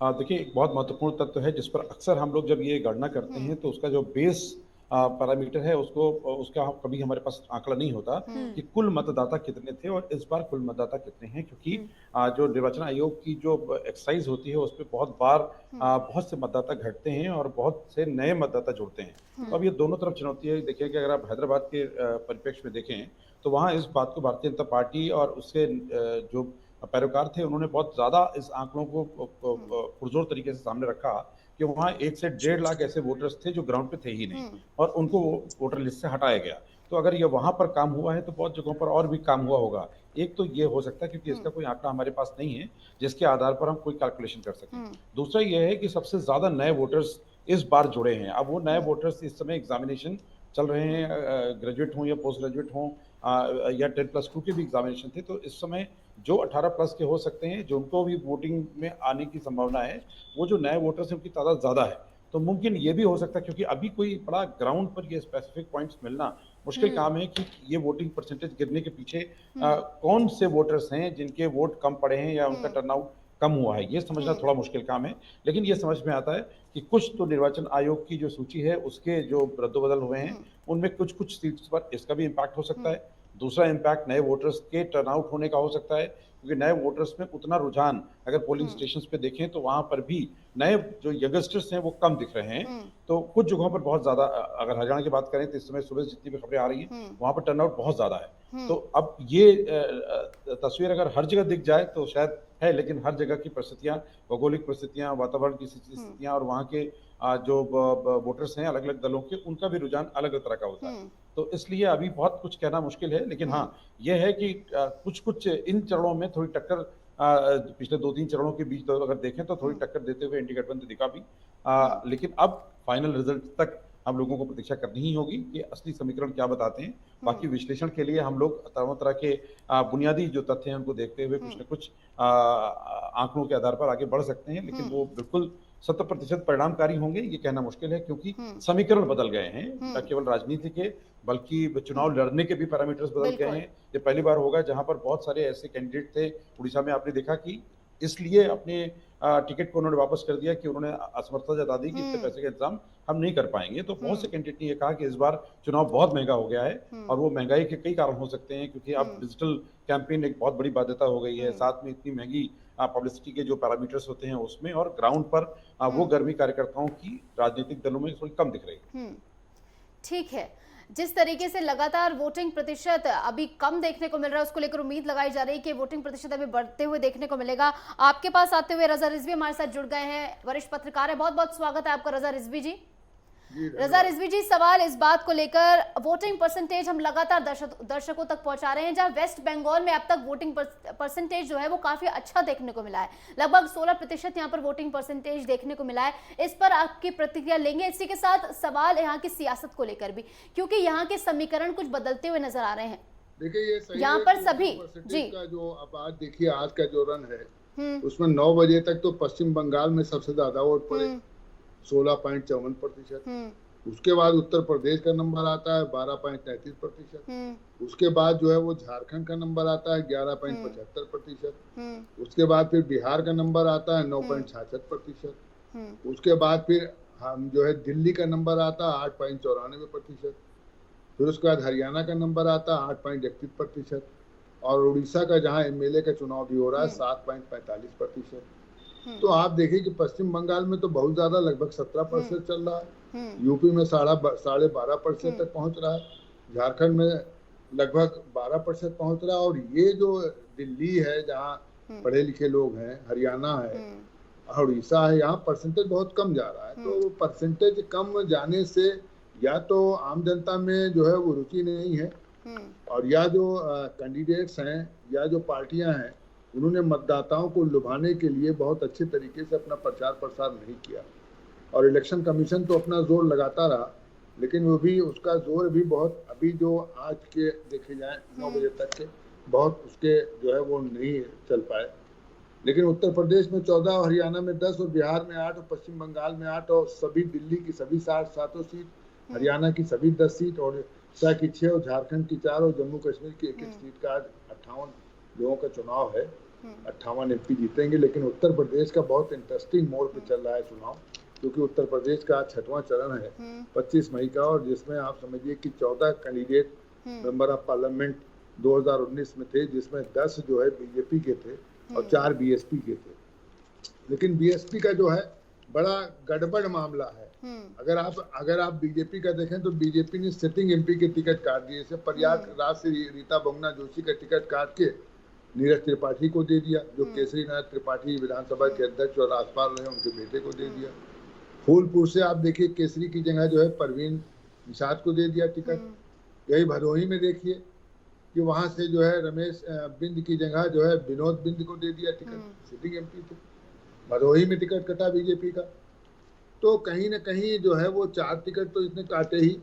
देखिए, एक बहुत महत्वपूर्ण तत्व है जिस पर अक्सर हम लोग जब ये गणना करते हैं तो उसका जो बेस पैरामीटर है उसका कभी हमारे पास आंकड़ा नहीं होता कि कुल मतदाता कितने थे और इस बार कुल मतदाता कितने हैं, क्योंकि जो निर्वाचन आयोग की जो एक्सरसाइज होती है उस पर बहुत बार बहुत से मतदाता घटते हैं और बहुत से नए मतदाता जुड़ते हैं। तो अब ये दोनों तरफ चुनौती है। देखिए कि अगर आप हैदराबाद के परिप्रेक्ष्य में देखें तो वहाँ इस बात को भारतीय जनता पार्टी और उसके जो पैरोकार थे उन्होंने बहुत ज्यादा इस आंकड़ों को पुरजोर तरीके से सामने रखा कि वहाँ 1 से 1.5 लाख ऐसे वोटर्स थे जो ग्राउंड पे थे ही नहीं और उनको वोटर लिस्ट से हटाया गया। तो अगर ये वहां पर काम हुआ है तो बहुत जगहों पर और भी काम हुआ होगा। एक तो ये हो सकता है क्योंकि इसका कोई आंकड़ा हमारे पास नहीं है जिसके आधार पर हम कोई कैलकुलेशन कर सकें। दूसरा ये है कि सबसे ज्यादा नए वोटर्स इस बार जुड़े हैं। अब वो नए वोटर्स इस समय एग्जामिनेशन चल रहे हैं, ग्रेजुएट हों या पोस्ट ग्रेजुएट हों या 10+2 के भी एग्जामिनेशन थे। तो इस समय जो 18+ के हो सकते हैं, जो उनको भी वोटिंग में आने की संभावना है, वो जो नए वोटर्स हैं उनकी तादाद ज्यादा है। तो मुमकिन ये भी हो सकता है क्योंकि अभी कोई बड़ा ग्राउंड पर ये स्पेसिफिक पॉइंट्स मिलना मुश्किल काम है कि ये वोटिंग परसेंटेज गिरने के पीछे कौन से वोटर्स हैं जिनके वोट कम पड़े हैं या उनका टर्नआउट कम हुआ है, ये समझना थोड़ा मुश्किल काम है। लेकिन ये समझ में आता है कि कुछ तो निर्वाचन आयोग की जो सूची है उसके जो रद्दोबदल हुए हैं उनमें कुछ सीट्स पर इसका भी इम्पैक्ट हो सकता है। दूसरा इम्पैक्ट नए वोटर्स के टर्नआउट होने का हो सकता है, क्योंकि नए वोटर्स में उतना रुझान अगर पोलिंग स्टेशंस पे देखें तो वहां पर भी नए जो यंगस्टर्स हैं वो कम दिख रहे हैं। तो कुछ जगहों पर बहुत ज्यादा, अगर हरियाणा की बात करें तो इस समय सुबह जितनी भी खबरें आ रही हैं वहां पर टर्नआउट बहुत ज्यादा है। तो अब ये तस्वीर अगर हर जगह दिख जाए तो शायद है, लेकिन हर जगह की परिस्थितियां, भौगोलिक परिस्थितियां, वातावरण की स्थितियां और वहाँ के जो वोटर्स हैं अलग अलग दलों के, उनका भी रुझान अलग अलग तरह का होता है। तो इसलिए अभी बहुत कुछ कहना मुश्किल है, लेकिन हाँ यह है कि कुछ कुछ इन चरणों में थोड़ी टक्कर, पिछले 2-3 चरणों के बीच तो अगर देखें तो थोड़ी टक्कर देते हुए एनडीए गठबंधन दिखा भी, लेकिन अब फाइनल रिजल्ट तक हम लोगों को प्रतीक्षा करनी ही होगी कि असली समीकरण क्या बताते हैं। बाकी विश्लेषण के लिए हम लोग तरह तरह के बुनियादी जो तथ्य हैं उनको देखते हुए कुछ न कुछ आंकड़ों के आधार पर आगे बढ़ सकते हैं, लेकिन वो बिल्कुल 100% परिणामकारी होंगे ये कहना मुश्किल है, क्योंकि समीकरण बदल गए हैं, न केवल राजनीति के बल्कि चुनाव लड़ने के भी पैरामीटर्स बदल गए हैं। ये पहली बार होगा जहां पर बहुत सारे ऐसे कैंडिडेट थे, उड़ीसा में आपने देखा कि इसलिए अपने टिकट को उन्होंने वापस कर दिया कि उन्होंने असमर्थता जता दी कि इतने पैसे का इंतजाम हम नहीं कर पाएंगे। तो बहुत से कैंडिडेट ने ये कहा कि इस बार चुनाव बहुत महंगा हो गया है, और वो महंगाई के कई कारण हो सकते हैं, क्योंकि अब डिजिटल कैंपेन एक बहुत बड़ी बाध्यता हो गई है, साथ में इतनी महंगी पब्लिसिटी के जो पैरामीटर्स होते हैं उसमें, और ग्राउंड पर वो गर्मी कार्यकर्ताओं की राजनीतिक दलों में थोड़ी कम दिख रही है। ठीक है, जिस तरीके से लगातार वोटिंग प्रतिशत अभी कम देखने को मिल रहा है, उसको लेकर उम्मीद लगाई जा रही है कि वोटिंग प्रतिशत अभी बढ़ते हुए देखने को मिलेगा। आपके पास आते हुए रजा रिजवी हमारे साथ जुड़ गए हैं, वरिष्ठ पत्रकार है। बहुत बहुत स्वागत है आपका रजा रिजवी जी। रजा रिजवी जी, सवाल इस बात को लेकर, वोटिंग परसेंटेज हम लगातार दर्शकों तक पहुंचा रहे हैं, जहां वेस्ट बंगाल में अब तक वोटिंग परसेंटेज जो है वो काफी अच्छा देखने को मिला है, लगभग 16% यहाँ पर वोटिंग परसेंटेज देखने को मिला है। इस पर आपकी प्रतिक्रिया लेंगे। इसी के साथ सवाल यहाँ की सियासत को लेकर भी, क्योंकि यहाँ के समीकरण कुछ बदलते हुए नजर आ रहे हैं। देखिए ये सही यहाँ पर सभी जी का जो अब आज देखिए आज का जो रन है उसमें 9 बजे तक तो पश्चिम बंगाल में सबसे ज्यादा वोट पड़े 16.54%। उसके बाद उत्तर प्रदेश का नंबर आता है 12.33%। उसके बाद जो है वो झारखंड का नंबर आता है 11.75%। उसके बाद फिर बिहार का नंबर आता है 9.66%। उसके बाद फिर हम जो है दिल्ली का नंबर आता है 8.94%। फिर उसके बाद हरियाणा का नंबर आता है 8.31%, और उड़ीसा का जहां एमएलए का चुनाव भी हो रहा है 7.45%। तो आप देखिए कि पश्चिम बंगाल में तो बहुत ज्यादा, लगभग 17% चल रहा है, यूपी में 12.5% तक पहुंच रहा है, झारखंड में लगभग 12% पहुंच रहा है, और ये जो दिल्ली है जहाँ पढ़े लिखे लोग हैं, हरियाणा है, उड़ीसा है, यहाँ परसेंटेज बहुत कम जा रहा है। तो परसेंटेज कम जाने से या तो आम जनता में जो है वो रुचि नहीं है, और या जो कैंडिडेट्स हैं या जो पार्टियां हैं उन्होंने मतदाताओं को लुभाने के लिए बहुत अच्छे तरीके से अपना प्रचार प्रसार नहीं किया। और इलेक्शन कमीशन तो अपना जोर लगाता रहा, लेकिन वो भी, उसका जोर भी बहुत, अभी जो आज के देखे जाए 9 बजे तक के, बहुत उसके जो है वो नहीं चल पाए। लेकिन उत्तर प्रदेश में 14, हरियाणा में 10, और बिहार में 8, और पश्चिम बंगाल में 8, और सभी दिल्ली की सभी 7 सीट, हरियाणा की सभी 10 सीट, और उड़ीसा की 6, और झारखंड की 4, और जम्मू कश्मीर की 1 सीट का आज 58 लोगों का चुनाव है, 58 एमपी जीतेंगे। लेकिन उत्तर प्रदेश का बहुत इंटरेस्टिंग मोड़ पे चल रहा है चुनाव, क्योंकि उत्तर प्रदेश का 6वां चरण है 25 मई का, और जिसमें आप समझिए कि 14 कैंडिडेट मेंबर ऑफ पार्लियामेंट 2019 में थे, जिसमें 10 जो है बीजेपी के थे और 4 बीएसपी के थे। लेकिन बीएसपी का जो है बड़ा गड़बड़ मामला है। अगर आप बीजेपी का देखें तो बीजेपी ने सिटिंग एमपी के टिकट काट दिए, जैसे प्रयागराज से रीता बहुगुणा जोशी का टिकट काट के नीरज त्रिपाठी को दे दिया, जो केसरी नाथ त्रिपाठी विधानसभा के अध्यक्ष और राज्यपाल रहे, उनके बेटे को दे दिया। फूलपुर से आप देखिए केसरी की जगह जो है परवीन निषाद को दे दिया टिकट। यही भदोही में देखिए कि वहां से जो है रमेश बिंद की जगह जो है विनोद बिंद को दे दिया टिकट, सिटिंग एमपी थे। भदोही में टिकट कटा बीजेपी का। तो कहीं न कहीं जो है वो 4 टिकट तो इसने काटे ही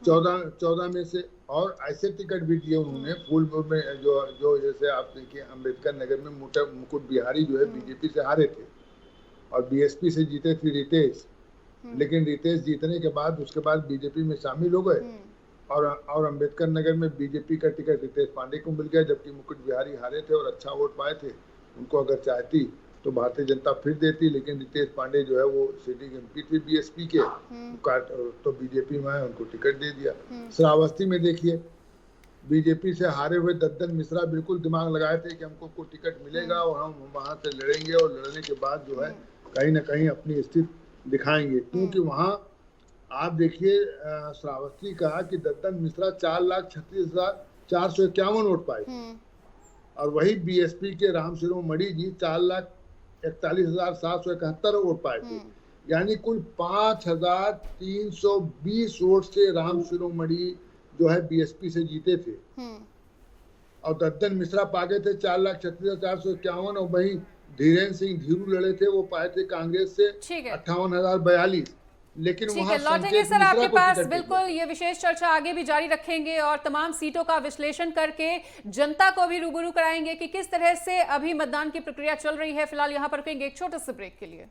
14 में से, और ऐसे टिकट भी दिए उन्होंने फूलपुर में, जो जैसे आप देखिए अम्बेडकर नगर में मुकुट बिहारी जो है बीजेपी से हारे थे और बीएसपी से जीते थे रितेश, लेकिन रितेश जीतने के बाद उसके बाद बीजेपी में शामिल हो गए, और अम्बेडकर नगर में बीजेपी का टिकट रितेश पांडे को मिल गया, जबकि मुकुट बिहारी हारे थे और अच्छा वोट पाए थे। उनको अगर चाहती तो भारतीय जनता फिर देती, लेकिन रितेश पांडे जो है वो सिटिंग एमपी थे बीएसपी के, तो बीजेपी में उनको टिकट दे दिया। श्रावस्ती में देखिए बीजेपी से हारे हुए दद्दन मिश्रा बिल्कुल दिमाग लगाए थे कि हमको कोई टिकट मिलेगा और हम वहां से लड़ेंगे और लड़ने के बाद जो है कहीं ना कहीं अपनी स्थिति दिखाएंगे, क्योंकि वहां आप देखिए श्रावस्ती कहा कि दद्दन मिश्रा 4,36,451 वोट पाए और वही बीएसपी के राम शिरोमणि जी 4,41,771 वोट पाए थे। यानी कुल 5,320 वोट से राम शिरोमणि जो है बीएसपी से जीते थे और दद्दन मिश्रा पा गए थे 4,36,451 और वही धीरेन्द्र सिंह धीरू लड़े थे, वो पाए थे कांग्रेस से 58,042। लेकिन ठीक है, लौटेंगे सर आपके पास। बिल्कुल, ये विशेष चर्चा आगे भी जारी रखेंगे और तमाम सीटों का विश्लेषण करके जनता को भी रूबरू कराएंगे कि किस तरह से अभी मतदान की प्रक्रिया चल रही है। फिलहाल यहाँ पर रुकेंगे एक छोटे से ब्रेक के लिए।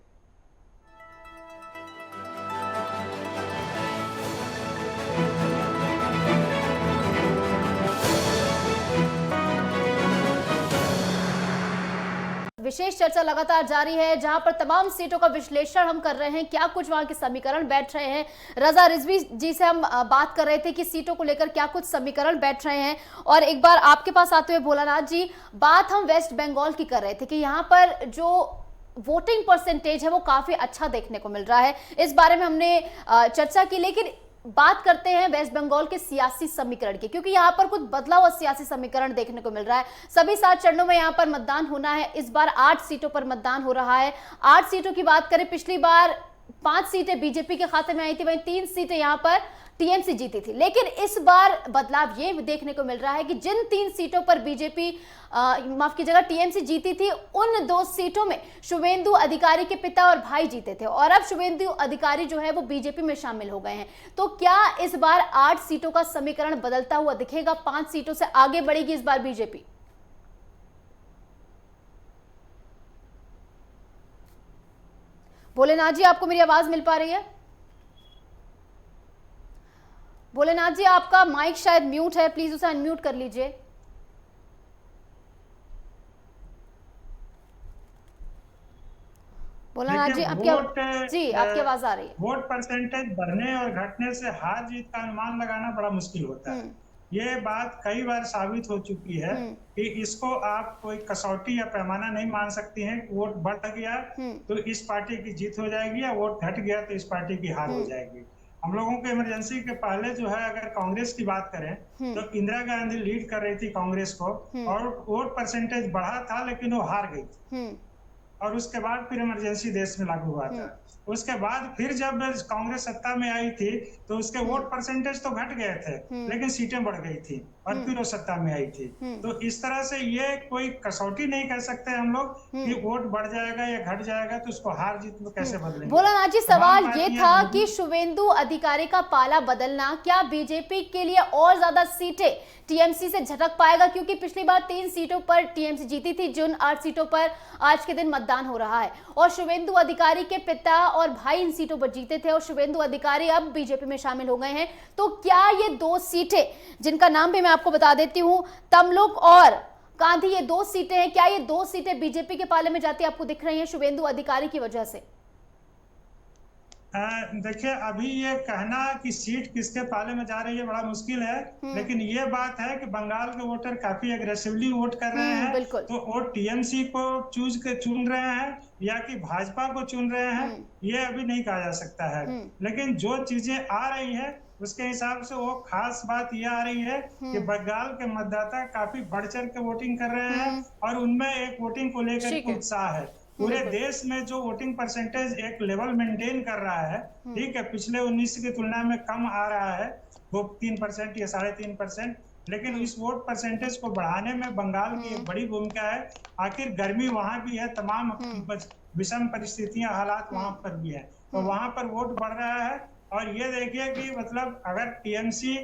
विशेष चर्चा लगातार जारी है जहां पर तमाम सीटों का विश्लेषण हम कर रहे हैं, क्या कुछ वहां के समीकरण बैठ रहे हैं। रजा रिजवी जी से हम बात कर रहे थे कि सीटों को लेकर क्या कुछ समीकरण बैठ रहे हैं। और एक बार आपके पास आते हुए भोलानाथ जी, बात हम वेस्ट बंगाल की कर रहे थे कि यहाँ पर जो वोटिंग परसेंटेज है वो काफी अच्छा देखने को मिल रहा है। इस बारे में हमने चर्चा की, लेकिन बात करते हैं वेस्ट बंगाल के सियासी समीकरण की, क्योंकि यहाँ पर कुछ बदला हुआ सियासी समीकरण देखने को मिल रहा है। सभी 7 चरणों में यहाँ पर मतदान होना है। इस बार 8 सीटों पर मतदान हो रहा है। 8 सीटों की बात करें, पिछली बार 5 सीटें बीजेपी के खाते में आई थी, वहीं 3 सीटें यहाँ पर टीएमसी जीती थी। लेकिन इस बार बदलाव ये देखने को मिल रहा है कि जिन 3 सीटों पर बीजेपी माफ कीजिएगा टीएमसी जीती थी, उन 2 सीटों में शुभेंदु अधिकारी के पिता और भाई जीते थे और अब शुभेंदु अधिकारी जो है वो बीजेपी में शामिल हो गए हैं। तो क्या इस बार 8 सीटों का समीकरण बदलता हुआ दिखेगा? 5 सीटों से आगे बढ़ेगी इस बार बीजेपी? भोलेनाथ जी, आपको मेरी आवाज मिल पा रही है? भोलेनाथ जी, आपका माइक शायद म्यूट है, प्लीज उसे अनम्यूट कर लीजिए। भोलेनाथ जी, आपकी आवाज आ रही है। वोट परसेंटेज बढ़ने और घटने से हार जीत का अनुमान लगाना बड़ा मुश्किल होता है। ये बात कई बार साबित हो चुकी है कि इसको आप कोई कसौटी या पैमाना नहीं मान सकती हैं। वोट बढ़ गया तो इस पार्टी की जीत हो जाएगी या वोट घट गया तो इस पार्टी की हार हो जाएगी। हम लोगों को इमरजेंसी के पहले जो है, अगर कांग्रेस की बात करें तो इंदिरा गांधी लीड कर रही थी कांग्रेस को और वोट परसेंटेज बढ़ा था, लेकिन वो हार गई थी और उसके बाद फिर इमरजेंसी देश में लागू हुआ था। उसके बाद फिर जब कांग्रेस सत्ता में आई थी तो उसके वोट परसेंटेज तो घट गए थे, लेकिन सीटें बढ़ गई थी और फिर वो सत्ता में आई थी। तो इस तरह से ये कोई कसौटी नहीं कह सकते हम लोग कि वोट बढ़ जाएगा या घट जाएगा तो उसको हार जीत में कैसे बदलेंगे। भोलानाथ जी, सवाल ये था कि शुभेंदु अधिकारी का पाला बदलना क्या बीजेपी के लिए और ज्यादा सीटें टीएमसी से झटक पाएगा? क्योंकि पिछली बार 3 सीटों पर टीएमसी जीती थी, जिन 8 सीटों पर आज के दिन मतदान हो रहा है और शुभेंदु अधिकारी के पिता और भाई इन सीटों पर जीते थे और शुभेंदु अधिकारी अब बीजेपी में शामिल हो गए हैं। तो क्या ये 2 सीटें, जिनका नाम भी मैं आपको बता देती हूं, तमलुक और कांधी, ये 2 सीटें हैं, क्या ये 2 सीटें बीजेपी के पाले में जाती आपको दिख रही हैं शुभेंदु अधिकारी की वजह से? देखिए, अभी ये कहना कि सीट किसके पाले में जा रही है बड़ा मुश्किल है, लेकिन ये बात है कि बंगाल के वोटर काफी एग्रेसिवली वोट कर रहे हैं। तो वोट टीएमसी को चुन रहे हैं या कि भाजपा को चुन रहे हैं, ये अभी नहीं कहा जा सकता है। लेकिन जो चीजें आ रही है उसके हिसाब से वो खास बात ये आ रही है कि बंगाल के मतदाता काफी बढ़ चढ़ के वोटिंग कर रहे हैं और उनमें एक वोटिंग को लेकर उत्साह है। पूरे देश में जो वोटिंग परसेंटेज एक लेवल मेंटेन कर रहा है, ठीक है, पिछले 19 की तुलना में कम आ रहा है, वो 3% या 3.5%, लेकिन इस वोट परसेंटेज को बढ़ाने में बंगाल की एक बड़ी भूमिका है। आखिर गर्मी वहां भी है, तमाम विषम परिस्थितियां, हालात वहां पर भी है, तो वहां पर वोट बढ़ रहा है। और ये देखिए कि मतलब अगर टीएमसी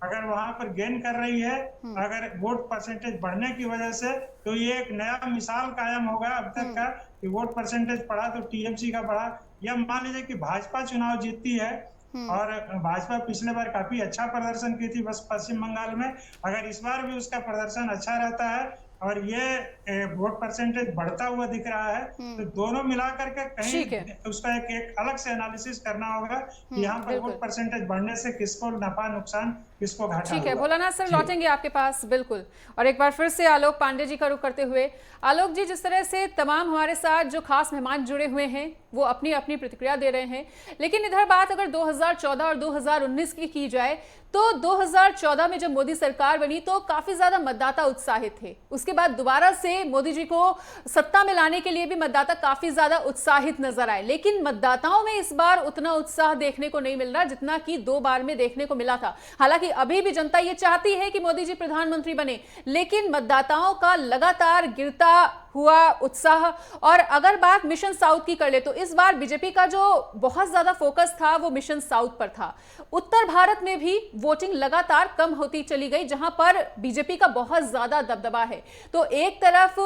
अगर वहां पर गेन कर रही है, अगर वोट परसेंटेज बढ़ने की वजह से, तो ये एक नया मिसाल कायम होगा अब तक का कि वोट परसेंटेज बढ़ा तो टीएमसी का बढ़ा। या मान लीजिए कि भाजपा चुनाव जीतती है और भाजपा पिछले बार काफी अच्छा प्रदर्शन की थी बस पश्चिम बंगाल में, अगर इस बार भी उसका प्रदर्शन अच्छा रहता है और ये वोट परसेंटेज बढ़ता हुआ दिख रहा है, तो दोनों मिलाकर के कहीं उसका एक अलग से एनालिसिस करना होगा कि यहाँ पर वोट परसेंटेज बढ़ने से किसको नफा नुकसान किसको घाटा ठीक है, हुआ। भोलानाथ सर जी। लौटेंगे आपके पास, बिल्कुल। और एक बार फिर से आलोक पांडे जी का रुख करते हुए, आलोक जी, जिस तरह से तमाम हमारे साथ जो खास मेहमान जुड़े हुए हैं वो अपनी अपनी प्रतिक्रिया दे रहे हैं, लेकिन इधर बात अगर 2014 और 2019 की जाए तो 2014 में जब मोदी सरकार बनी तो काफी ज्यादा मतदाता उत्साहित थे। उसके बाद दोबारा से मोदी जी को सत्ता में लाने के लिए भी मतदाता काफी ज्यादा उत्साहित नजर आए, लेकिन मतदाताओं में इस बार उतना उत्साह देखने को नहीं मिल रहा जितना कि 2 बार में देखने को मिला था। हालांकि अभी भी जनता ये चाहती है कि मोदी जी प्रधानमंत्री बने, लेकिन मतदाताओं का लगातार गिरता हुआ उत्साह। और अगर बात मिशन साउथ की कर ले तो इस बार बीजेपी का जो बहुत ज्यादा फोकस था वो मिशन साउथ पर था। उत्तर भारत में भी वोटिंग लगातार कम होती चली गई, जहां पर बीजेपी का बहुत ज्यादा दबदबा है। तो एक तरफ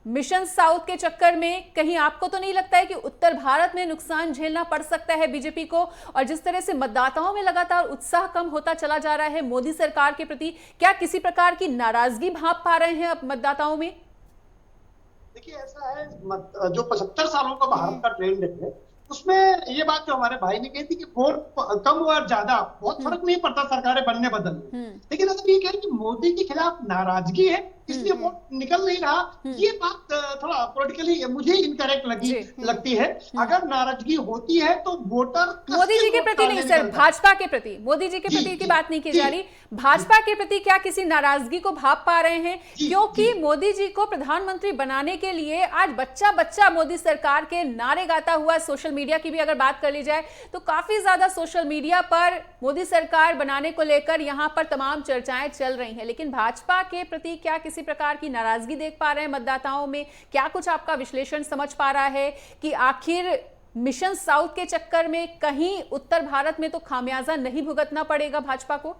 मिशन साउथ के चक्कर में कहीं आपको तो नहीं लगता है कि उत्तर भारत में नुकसान झेलना पड़ सकता है बीजेपी को? और जिस तरह से मतदाताओं में लगातार उत्साह कम होता चला जा रहा है मोदी सरकार के प्रति, क्या किसी प्रकार की नाराजगी भांप पा रहे हैं अब मतदाताओं में? देखिए ऐसा है, जो 75 सालों का भारत का ट्रेंड है उसमें ये बात जो हमारे भाई ने कही थी कि वोट कम और ज्यादा बहुत फर्क नहीं पड़ता सरकारें बनने बदलने, लेकिन अगर ये कहें कि मोदी के खिलाफ नाराजगी है इसलिए वोट निकल नहीं रहा, ये बात थोड़ा पॉलिटिकली मुझे इनकरेक्ट लगती है। अगर नाराजगी होती है तो वोटर मोदी जी के प्रति नहीं सर, भाजपा के प्रति, मोदी जी के प्रति की बात नहीं की जा रही, भाजपा के प्रति क्या किसी नाराजगी को भाप पा रहे हैं? क्योंकि मोदी जी को प्रधानमंत्री बनाने के लिए आज बच्चा बच्चा मोदी सरकार के नारे गाता हुआ, सोशल मीडिया की भी अगर बात कर ली जाए तो काफी ज्यादा सोशल मीडिया पर मोदी सरकार बनाने को लेकर यहां पर तमाम चर्चाएं चल रही हैं, लेकिन भाजपा के प्रति क्या किसी प्रकार की नाराजगी देख पा रहे हैं मतदाताओं में? क्या कुछ आपका विश्लेषण समझ पा रहा है कि आखिर मिशन साउथ के चक्कर में कहीं उत्तर भारत में तो खामियाजा नहीं भुगतना पड़ेगा भाजपा को?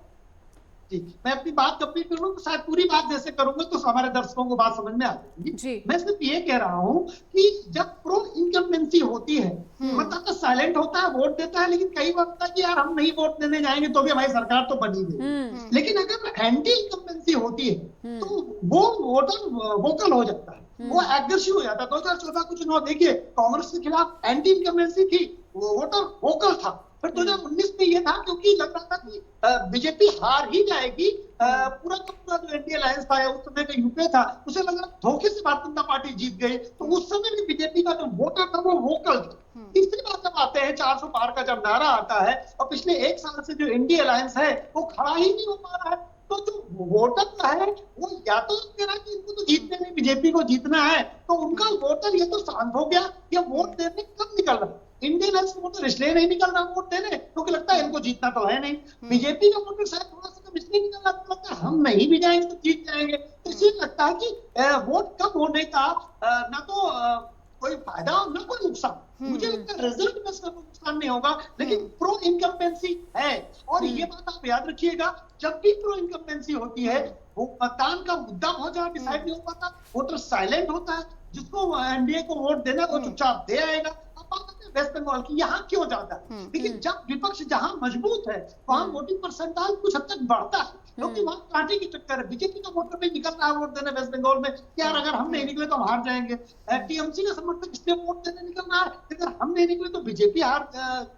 जी, मैं अपनी बात कंप्लीट करूं तो शायद पूरी बात जैसे करूंगा तो हमारे दर्शकों को बात समझ में आ जाएगी। मैं सिर्फ ये कह रहा हूं कि जब प्रो इनकम्बेंसी होती है मतदाता साइलेंट होता है, वोट देता है, लेकिन कई बार होता है कि यार हम नहीं वोट देने जाएंगे तो भी हमारी सरकार तो बनी गई। लेकिन अगर एंटी इनकम्बेंसी होती है तो वो वोटर वोकल हो जाता है, वो एग्रेसिव हो जाता है। 2014 को चुनाव देखिए, कांग्रेस के खिलाफ एंटी इनकम्बेंसी थी, वोटर वोकल था। फिर 2019 में ये था क्योंकि लग रहा था कि बीजेपी हार ही जाएगी, पूरा का पूरा जो एनडीए अलायंस था उस समय का यूपीए था, उसे लग रहा धोखे से भारतीय जनता पार्टी जीत गई, तो उस समय भी बीजेपी का जो वोटर था वो वोकल था। तीसरी बात जब आते हैं 400 पार का जब नारा आता है और पिछले 1 साल से जो एनडीए अलायंस है वो खड़ा ही नहीं हो पा रहा है, तो जो वोटर है वो या तो कह रहा है कि इनको तो जीतने नहीं, बीजेपी को जीतना है, तो उनका वोटर ये तो शांत हो गया, ये वोट देने कब निकल रहा है। इंडियन वोटर इसलिए नहीं निकल रहा वोट देने क्योंकि लगता है इनको जीतना तो है नहीं। बीजेपी का वोटर शायद थोड़ा सा कम इसलिए निकल रहा है, लगता है हम नहीं भी जाएंगे तो जीत जाएंगे, तो इसलिए लगता है कि वोट कम होने का ना तो कोई फायदा ना कोई नुकसान। मुझे लगता है रिजल्ट में इसका नुकसान नहीं होगा, लेकिन प्रो इनकम्बेंसी है। और ये बात आप याद रखिएगा, जब भी प्रो इनकम्बेंसी होती है वो मतदान का मुद्दा बहुत ज्यादा डिसाइड नहीं हो पाता, वोटर साइलेंट होता है, जिसको एनडीए को वोट देना वो चुपचाप दे आएगा। अब बात करते हैं वेस्ट बंगाल की, यहाँ क्यों जाता है? लेकिन जब विपक्ष जहां मजबूत है वहां वोटिंग परसेंटाइल कुछ हद तक बढ़ता है, क्योंकि वहां कांटे की टक्कर है। बीजेपी का वोटर भी निकल रहा है वोट देने वेस्ट बंगाल में, यार अगर हम नहीं निकले तो हम हार जाएंगे। टीएमसी का समर्थक इसलिए वोट देने निकल रहा है, अगर हम नहीं निकले तो बीजेपी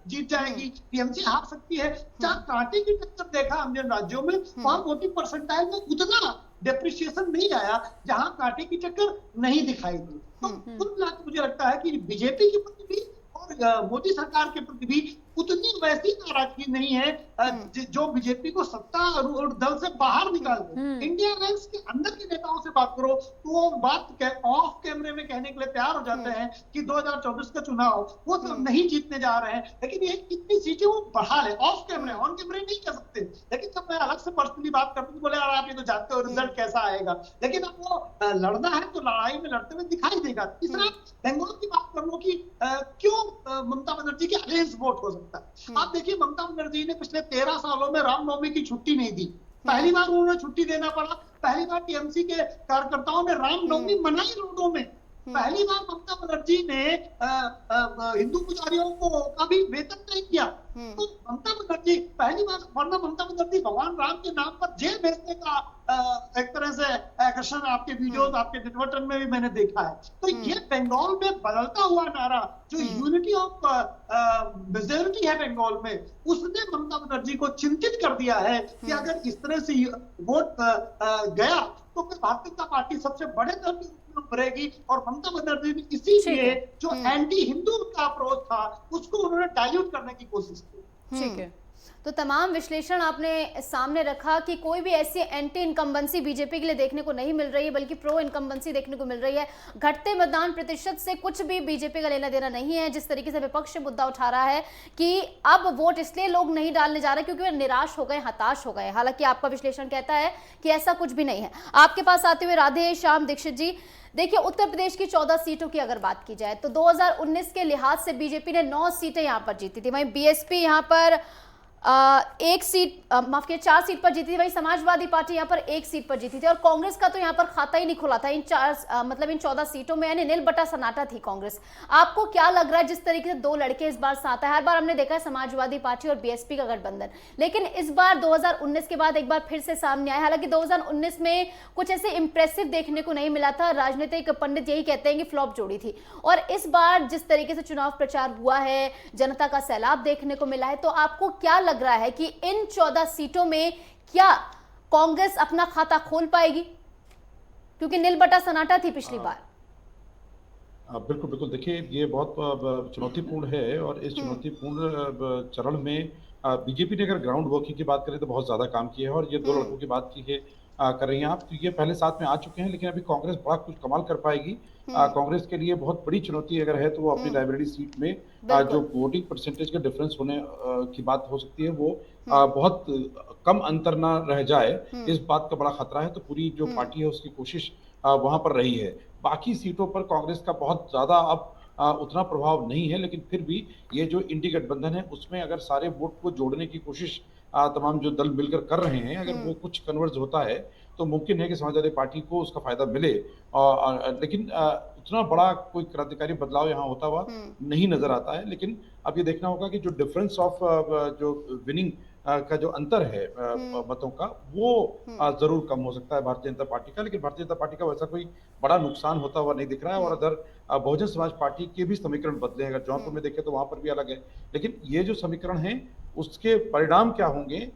जीत जाएगी, टीएमसी हार सकती है। जहां कांटे की टक्कर देखा हमने राज्यों में, वहां वोटिंग परसेंटाइल में उतना डेप्रिसिएशन नहीं आया जहां कांटे की टक्कर नहीं दिखाई दी। तो कुल मिलाकर मुझे लगता है कि बीजेपी के प्रति भी और मोदी सरकार के प्रति भी उतनी वैसी नाराजगी नहीं है जो बीजेपी को सत्ता और दल से बाहर निकाल दे। इंडिया अलायंस के अंदर के नेताओं से बात करो तो वो बात ऑफ कैमरे में कहने के लिए तैयार हो जाते हैं कि 2024 का चुनाव वो तो नहीं जीतने जा रहे हैं, लेकिन ये कितनी सीटें वो बढ़ा ले ऑफ कैमरे, ऑन कैमरे नहीं कह सकते। लेकिन जब मैं अलग से पर्सनली बात करता हूँ बोले यार आप ये तो जानते हो रिजल्ट कैसा आएगा, लेकिन अब वो लड़ना है तो लड़ाई में लड़ते हुए दिखाई देगा। तीसरा बंगाल की बात कर लो कि क्यों ममता बनर्जी के अगेंस्ट वोट हो सकता है। आप देखिए ममता बनर्जी ने पिछले 13 सालों में रामनवमी की छुट्टी नहीं दी, पहली बार उन्होंने छुट्टी देना पड़ा। पहली बार टीएमसी के कार्यकर्ताओं ने रामनवमी मनाई रोडों में, पहली बार ममता बनर्जी ने हिंदू पुजारियों को का भी वेतन नहीं किया। तो ममता बनर्जी पहली बार, वरना ममता बनर्जी भगवान राम के नाम पर जेल भेजने का एक तरह से आकर्षण आपके वीडियोस, आपके ट्विटर में भी मैंने देखा है। तो ये बंगाल में बदलता हुआ नारा जो यूनिटी ऑफ मेजॉरिटी है बंगाल में, उसने ममता बनर्जी को चिंतित कर दिया है कि अगर इस तरह से वोट गया तो फिर भारतीय जनता पार्टी सबसे बड़े दल के रूप में उभरेगी। और ममता बनर्जी ने इसीलिए जो एंटी हिंदू का अप्रोच था उसको उन्होंने डाइल्यूट करने की कोशिश की। ठीक है, तो तमाम विश्लेषण आपने सामने रखा कि कोई भी ऐसी एंटी इनकम्बेंसी बीजेपी के लिए देखने को नहीं मिल रही है, बल्कि प्रो इनकम्बेंसी देखने को मिल रही है। घटते मतदान प्रतिशत से कुछ भी बीजेपी का लेना देना नहीं है। जिस तरीके से विपक्ष मुद्दा उठा रहा है कि अब वोट इसलिए लोग नहीं डालने जा रहे क्योंकि वे निराश हो गए, हताश हो गए, हालांकि आपका विश्लेषण कहता है कि ऐसा कुछ भी नहीं है। आपके पास आते हुए राधे श्याम दीक्षित जी, देखिए उत्तर प्रदेश की 14 सीटों की अगर बात की जाए तो 2019 के लिहाज से बीजेपी ने 9 सीटें यहां पर जीती थी, वहीं बीएसपी यहां पर 1 सीट, माफ कीजिए 4 सीट पर जीती थी, वही समाजवादी पार्टी यहाँ पर 1 सीट पर जीती थी और कांग्रेस का तो यहाँ पर खाता ही नहीं खुला था इन 14 सीटों में, यानी नील बटा सन्नाटा थी कांग्रेस। आपको क्या लग रहा है जिस तरीके से 2 लड़के इस बार साथ है? हर बार हमने देखा है समाजवादी पार्टी और बीएसपी का गठबंधन, लेकिन इस बार 2019 के बाद एक बार फिर से सामने आया। हालांकि 2019 में कुछ ऐसे इंप्रेसिव देखने को नहीं मिला था, राजनीतिक पंडित यही कहते हैं कि फ्लॉप जोड़ी थी। और इस बार जिस तरीके से चुनाव प्रचार हुआ है, जनता का सैलाब देखने को मिला है, तो आपको क्या लग रहा है कि इन 14 सीटों में क्या कांग्रेस अपना खाता खोल पाएगी? क्योंकि नील बटा सन्नाटा थी पिछली बार। बिल्कुल बिल्कुल, देखिए ये बहुत चुनौतीपूर्ण है और इस चुनौतीपूर्ण चरण में बीजेपी ने अगर ग्राउंड वर्किंग की बात करें तो बहुत ज्यादा काम किया है। और ये 2 लड़कों की बात की है कर रही हैं आप, तो ये पहले साथ में आ चुके हैं, लेकिन अभी कांग्रेस बड़ा कुछ कमाल कर पाएगी। कांग्रेस के लिए बहुत बड़ी चुनौती अगर है तो वो अपनी लाइब्रेरी सीट में जो वोटिंग परसेंटेज का डिफरेंस होने की बात हो सकती है, वो बहुत कम अंतर ना रह जाए, इस बात का बड़ा खतरा है। तो पूरी जो पार्टी है उसकी कोशिश वहां पर रही है। बाकी सीटों पर कांग्रेस का बहुत ज्यादा अब उतना प्रभाव नहीं है, लेकिन फिर भी ये जो इंडी गठबंधन है उसमें अगर सारे वोट को जोड़ने की कोशिश तमाम जो दल मिलकर कर रहे हैं, अगर वो कुछ कन्वर्ज होता है तो मुमकिन है कि समाजवादी पार्टी को उसका फायदा मिले। लेकिन उतना बड़ा कोई क्रांतिकारी बदलाव यहाँ होता हुआ नहीं नजर आता है। लेकिन अब ये देखना होगा कि जो डिफरेंस ऑफ जो विनिंग का जो अंतर है मतों का, वो जरूर कम हो सकता है भारतीय जनता पार्टी का, लेकिन भारतीय जनता पार्टी का वैसा कोई बड़ा नुकसान होता हुआ नहीं दिख रहा है। और अदर बहुजन समाज पार्टी के भी समीकरण बदले हैं, अगर जौनपुर में देखें तो वहां पर भी अलग है। लेकिन ये जो समीकरण है उसके परिणाम क्या होंगे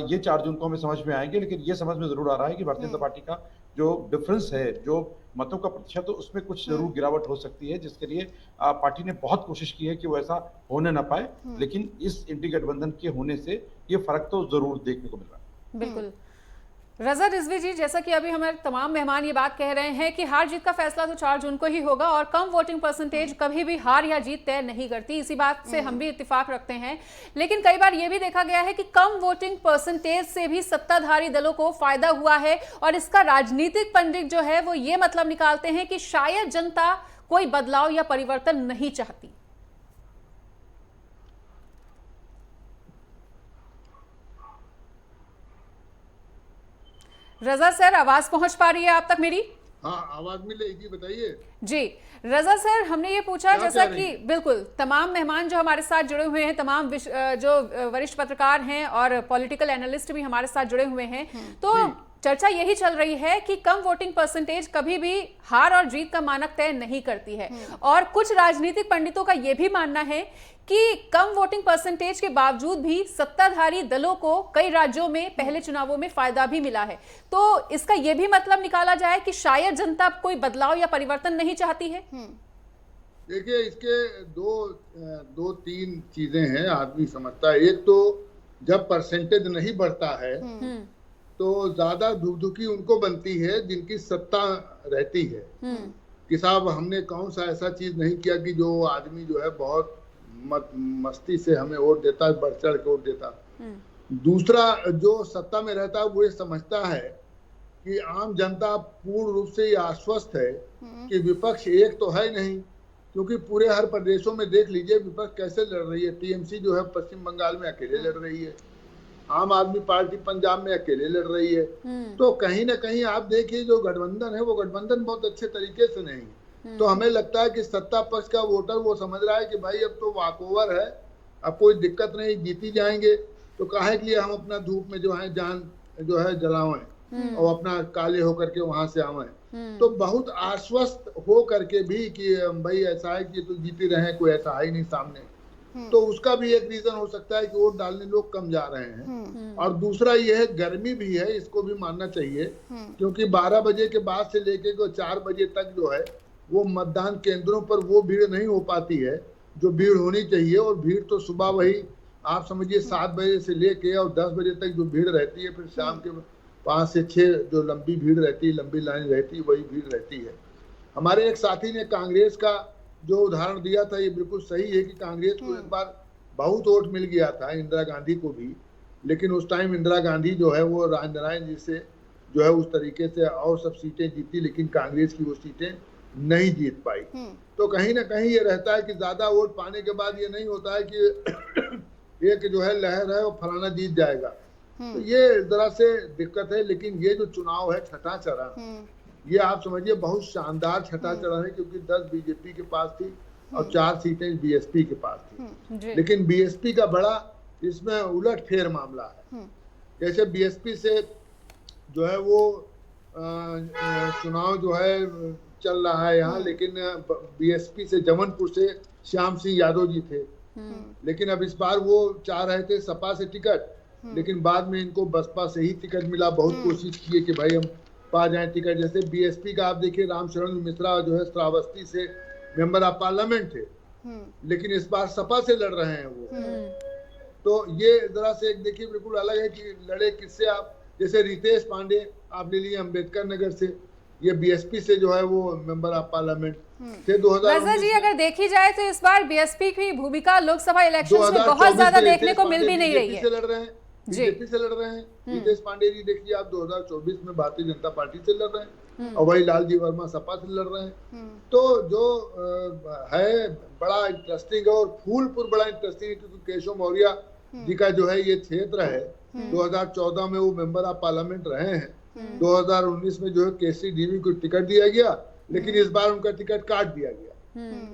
ये 4 जून को हमें समझ में आएंगे। लेकिन ये समझ में जरूर आ रहा है कि भारतीय जनता पार्टी का जो डिफरेंस है, जो मतों का प्रतिशत, तो उसमें कुछ जरूर गिरावट हो सकती है, जिसके लिए पार्टी ने बहुत कोशिश की है कि वो ऐसा होने ना पाए। लेकिन इस इंडी गठबंधन के होने से ये फर्क तो जरूर देखने को मिल रहा है। बिल्कुल। रजा रिजवी जी, जैसा कि अभी हमारे तमाम मेहमान ये बात कह रहे हैं कि हार जीत का फैसला तो 4 जून को ही होगा और कम वोटिंग परसेंटेज कभी भी हार या जीत तय नहीं करती, इसी बात से हम भी इत्तेफाक रखते हैं। लेकिन कई बार ये भी देखा गया है कि कम वोटिंग परसेंटेज से भी सत्ताधारी दलों को फायदा हुआ है और इसका राजनीतिक पंडित जो है वो ये मतलब निकालते हैं कि शायद जनता कोई बदलाव या परिवर्तन नहीं चाहती। रजा सर, आवाज पहुंच पा रही है आप तक मेरी? हाँ, आवाज मिलेगी, बताइए जी। रजा सर, हमने ये पूछा जैसा कि बिल्कुल तमाम मेहमान जो हमारे साथ जुड़े हुए हैं, तमाम जो वरिष्ठ पत्रकार हैं और पॉलिटिकल एनालिस्ट भी हमारे साथ जुड़े हुए हैं, तो चर्चा यही चल रही है कि कम वोटिंग परसेंटेज कभी भी हार और जीत का मानक तय नहीं करती है। और कुछ राजनीतिक पंडितों का यह भी मानना है कि कम वोटिंग परसेंटेज के बावजूद भी सत्ताधारी दलों को कई राज्यों में पहले चुनावों में फायदा भी मिला है। तो इसका यह भी मतलब निकाला जाए कि शायद जनता कोई बदलाव या परिवर्तन नहीं चाहती है। देखिए, इसके दो तीन चीजें हैं आदमी समझता है। एक तो जब परसेंटेज नहीं बढ़ता है तो ज्यादा धुकधुकी उनको बनती है जिनकी सत्ता रहती है कि साहब हमने कौन सा ऐसा चीज नहीं किया कि जो आदमी जो है बहुत मस्ती से हमें वोट देता है, बढ़ चढ़ के वोट देता। दूसरा, जो सत्ता में रहता है वो ये समझता है कि आम जनता पूर्ण रूप से ये आश्वस्त है कि विपक्ष एक तो है नहीं, क्योंकि पूरे हर प्रदेशों में देख लीजिए विपक्ष कैसे लड़ रही है। टीएमसी जो है पश्चिम बंगाल में अकेले लड़ रही है, आम आदमी पार्टी पंजाब में अकेले लड़ रही है। तो कहीं ना कहीं आप देखिए जो गठबंधन है वो गठबंधन बहुत अच्छे तरीके से नहीं, तो हमें लगता है कि सत्ता पक्ष का वोटर वो समझ रहा है कि भाई अब तो वॉकओवर है, अब कोई दिक्कत नहीं, जीती जाएंगे, तो काहे के लिए हम अपना धूप में जो है जान जो है जलावें और अपना काले होकर के वहां से आवें। तो बहुत आश्वस्त हो करके भी कि भाई ऐसा है कि तो जीते रहे, कोई ऐसा है ही नहीं सामने, तो उसका भी एक रीजन हो सकता है कि वोट डालने लोग कम जा रहे हैं। और दूसरा ये है गर्मी भी है, इसको भी मानना चाहिए, क्योंकि 12 बजे के बाद से लेके 4 बजे तक जो है वो मतदान केंद्रों पर वो भीड़ नहीं हो पाती है जो भीड़ होनी चाहिए। और भीड़ तो सुबह वही आप समझिए 7 बजे से लेके और 10 बजे तक जो भीड़ रहती है, फिर शाम के 5 से 6 जो लंबी भीड़ रहती है, लंबी लाइन रहती है, वही भीड़ रहती है। हमारे एक साथी ने कांग्रेस का जो उदाहरण दिया था, ये बिल्कुल सही है कि कांग्रेस को एक बार बहुत वोट मिल गया था, इंदिरा गांधी को भी, लेकिन उस टाइम इंदिरा गांधी जो है वो राजनारायण जी से जो है उस तरीके से और सब सीटें जीती, लेकिन कांग्रेस की वो सीटें नहीं जीत पाई। तो कहीं ना कहीं ये रहता है कि ज्यादा वोट पाने के बाद ये नहीं होता है कि एक जो है लहर है और फलाना जीत जाएगा, तो ये जरा से दिक्कत है। लेकिन ये जो चुनाव है छठा चरण, ये आप समझिए बहुत शानदार छठा चरण है, क्योंकि 10 बीजेपी के पास थी और 4 सीटें बीएसपी के पास थी। लेकिन बीएसपी का बड़ा इसमें उलट फेर मामला है। जैसे बीएसपी से जो है वो चुनाव जो है चल रहा है यहाँ, लेकिन बीएसपी से जमनपुर से श्याम सिंह यादव जी थे, लेकिन अब इस बार वो चाह रहे थे सपा से टिकट, लेकिन बाद में इनको बसपा से ही टिकट मिला। बहुत कोशिश की कि भाई हम पा जाए टिकट। जैसे बीएसपी का आप देखिए रामशरण मिश्रा जो है श्रावस्ती से मेंबर ऑफ पार्लियामेंट थे, लेकिन इस बार सपा से लड़ रहे हैं वो। तो ये जरा से एक देखिए बिल्कुल अलग है कि लड़े किससे आप। जैसे रितेश पांडे आप ले लिए अम्बेडकर नगर से, ये बीएसपी से जो है वो मेंबर ऑफ पार्लियामेंट थे 2000 जी। अगर देखी जाए तो इस बार बीएसपी की भूमिका लोकसभा इलेक्शंस में बहुत ज्यादा देखने को मिल भी नहीं रही है। लड़ रहे हैं, बीजेपी से लड़ रहे हैं। रितेश पांडे जी देखिए आप 2024 में भारतीय जनता पार्टी से लड़ रहे हैं, और वही लालजी वर्मा सपा से लड़ रहे हैं। तो जो है बड़ा इंटरेस्टिंग है, और फूलपुर बड़ा इंटरेस्टिंग है, क्योंकि केशव मौर्य जी का जो है ये क्षेत्र है। 2014 में वो मेंबर ऑफ पार्लियामेंट रहे हैं, 2019 में जो है केसी डीवी को टिकट दिया गया, लेकिन इस बार उनका टिकट काट दिया गया।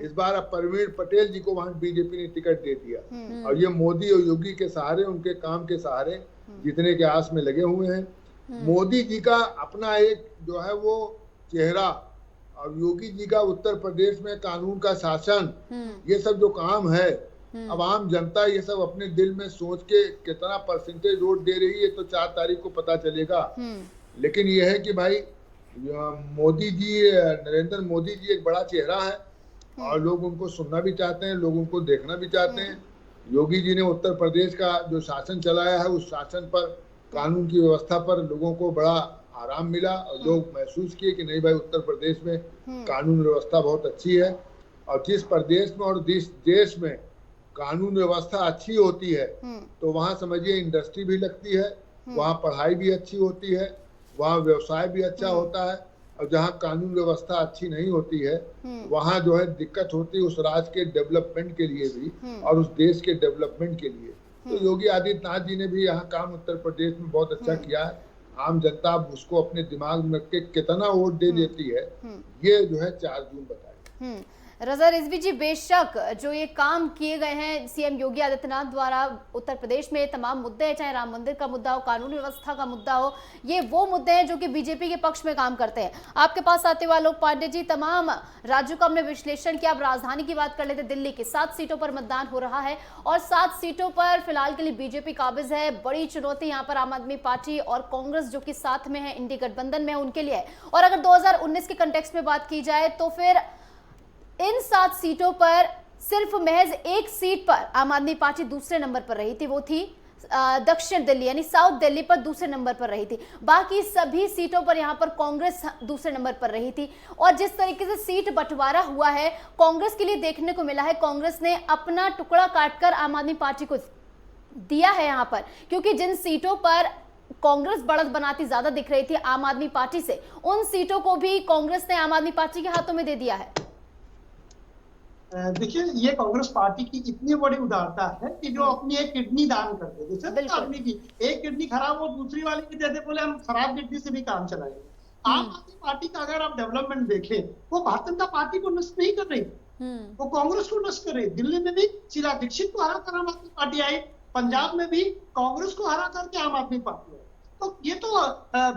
इस बार अब प्रवीण पटेल जी को वहां बीजेपी ने टिकट दे दिया, और ये मोदी और योगी के सहारे, उनके काम के सहारे जीतने के आस में लगे हुए हैं। मोदी जी का अपना एक जो है वो चेहरा, और योगी जी का उत्तर प्रदेश में कानून का शासन, ये सब जो काम है, अब आम जनता ये सब अपने दिल में सोच के कितना परसेंटेज वोट दे रही है तो 4 तारीख को पता चलेगा। लेकिन यह है कि भाई मोदी जी, नरेंद्र मोदी जी एक बड़ा चेहरा है, और लोग उनको सुनना भी चाहते हैं, लोग उनको देखना भी चाहते हैं। योगी जी ने उत्तर प्रदेश का जो शासन चलाया है, उस शासन पर, कानून की व्यवस्था पर लोगों को बड़ा आराम मिला, और लोग महसूस किए कि नहीं भाई उत्तर प्रदेश में कानून व्यवस्था बहुत अच्छी है। और जिस प्रदेश में और जिस देश में कानून व्यवस्था अच्छी होती है, तो वहाँ समझिए इंडस्ट्री भी लगती है, वहाँ पढ़ाई भी अच्छी होती है, वहाँ व्यवसाय भी अच्छा होता है। और जहाँ कानून व्यवस्था अच्छी नहीं होती है, वहाँ जो है दिक्कत होती है उस राज्य के डेवलपमेंट के लिए भी और उस देश के डेवलपमेंट के लिए। तो योगी आदित्यनाथ जी ने भी यहाँ काम उत्तर प्रदेश में बहुत अच्छा किया है। आम जनता उसको अपने दिमाग में के कितना वोट दे देती है, ये जो है 4 जून बताएगी। रजा रिजवी जी, बेशक जो ये काम किए गए हैं सीएम योगी आदित्यनाथ द्वारा उत्तर प्रदेश में, तमाम मुद्दे हैं, चाहे राम मंदिर का मुद्दा हो, कानून व्यवस्था का मुद्दा हो, ये वो मुद्दे हैं जो कि बीजेपी के पक्ष में काम करते हैं। आपके पास आते हुए आलोक पांडे जी, तमाम राज्यों का हमने विश्लेषण किया। अब राजधानी की बात कर लेते, दिल्ली की 7 सीटों पर मतदान हो रहा है, और 7 सीटों पर फिलहाल के लिए बीजेपी काबिज है। बड़ी चुनौती यहाँ पर आम आदमी पार्टी और कांग्रेस जो कि साथ में है, इंडी गठबंधन में है, उनके लिए है। और अगर 2019 के कंटेक्स्ट में बात की जाए तो फिर इन 7 सीटों पर सिर्फ महज एक सीट पर आम आदमी पार्टी दूसरे नंबर पर रही थी, वो थी दक्षिण दिल्ली यानी साउथ दिल्ली पर दूसरे नंबर पर रही थी। बाकी सभी सीटों पर यहाँ पर कांग्रेस दूसरे नंबर पर रही थी। और जिस तरीके से सीट बंटवारा हुआ है, कांग्रेस के लिए देखने को मिला है, कांग्रेस ने अपना टुकड़ा काटकर आम आदमी पार्टी को दिया है यहाँ पर, क्योंकि जिन सीटों पर कांग्रेस बढ़त बनाती ज्यादा दिख रही थी आम आदमी पार्टी से, उन सीटों को भी कांग्रेस ने आम आदमी पार्टी के हाथों में दे दिया है। देखिए, ये कांग्रेस पार्टी की इतनी बड़ी उदारता है कि जो अपनी एक किडनी दान कर दे। जैसे आदमी की एक किडनी खराब हो, दूसरी वाली की दे दे, बोले हम खराब किडनी से भी काम चलाएंगे। आम आदमी पार्टी का अगर आप डेवलपमेंट देखें, वो भारतीय जनता पार्टी को नष्ट नहीं कर रही, वो कांग्रेस को नष्ट कर रही। दिल्ली में भी शीला दीक्षित को हरा कर आम आदमी पार्टी आई, पंजाब में भी कांग्रेस को हरा करके आम आदमी पार्टी आई। तो ये तो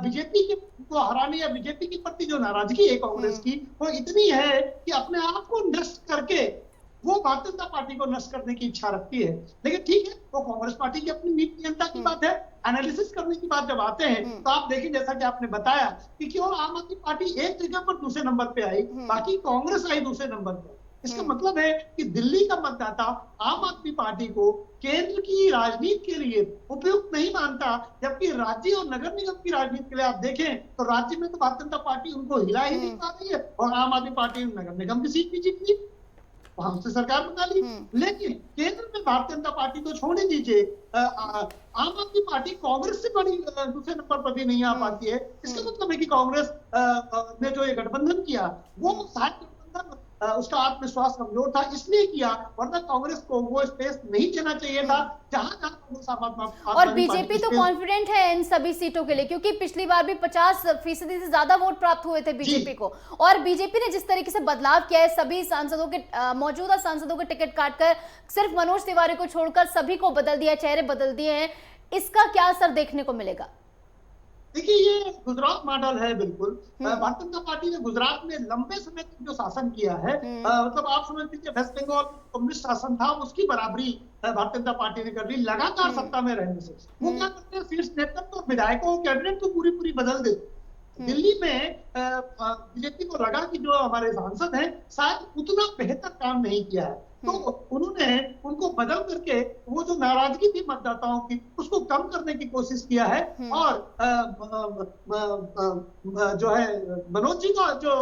बीजेपी को हराने या बीजेपी के प्रति जो नाराजगी है कांग्रेस की, वो इतनी है कि अपने आप को नष्ट करके वो भारतीय जनता पार्टी को नष्ट करने की इच्छा रखती है। लेकिन ठीक है, वो कांग्रेस पार्टी की अपनी नीति नियंत्रण की बात है। एनालिसिस करने की बात जब आते हैं तो आप देखिए, जैसा कि आपने बताया कि केवल आम आदमी पार्टी एक जगह पर दूसरे नंबर पे आई, बाकी कांग्रेस आई दूसरे नंबर पर। इसका मतलब है कि दिल्ली का मतदाता आम आदमी पार्टी को केंद्र की राजनीति के लिए उपयुक्त नहीं मानता, जबकि राज्य और नगर निगम की राजनीति के लिए आप देखें तो राज्य में तो भारतीय जनता पार्टी उनको हिला ही नहीं पा रही है, और आम आदमी पार्टी नगर निगम की सीट भी जीत ली, हमसे सरकार बना ली। लेकिन केंद्र में भारतीय जनता पार्टी तो छोड़ दीजिए, आम आदमी पार्टी कांग्रेस से बड़ी दूसरे नंबर पर भी नहीं आ पाती है। इसका मतलब है कि कांग्रेस ने जो ये गठबंधन किया, वो शायद गठबंधन उसका आत्मविश्वास कमजोर था इसलिए किया, वरना कांग्रेस को वो स्पेस नहीं देना चाहिए था जहां और बीजेपी तो कॉन्फिडेंट है इन सभी सीटों के लिए, क्योंकि पिछली बार भी 50% से ज्यादा वोट प्राप्त हुए थे बीजेपी को। और बीजेपी ने जिस तरीके से बदलाव किया है, सभी सांसदों के मौजूदा सांसदों के टिकट काटकर सिर्फ मनोज तिवारी को छोड़कर सभी को बदल दिया, चेहरे बदल दिए हैं, इसका क्या असर देखने को मिलेगा? देखिए, ये गुजरात मॉडल है बिल्कुल। भारतीय जनता पार्टी ने गुजरात में लंबे समय तक जो शासन किया है, मतलब आप समझ लीजिए वेस्ट बंगाल कम्युनिस्ट शासन था, उसकी बराबरी भारतीय जनता पार्टी ने कर ली लगातार सत्ता में रहने से। वो क्या करते हैं, शीर्ष नेतृत्व और विधायकों कैबिनेट को पूरी बदल देते। दिल्ली में बीजेपी को लगा कि जो हमारे सांसद हैं शायद उतना बेहतर काम नहीं किया है, तो उन्होंने उनको बदल करके वो जो नाराजगी थी मतदाताओं की, उसको कम करने की कोशिश किया है। और जो है मनोज जी का जो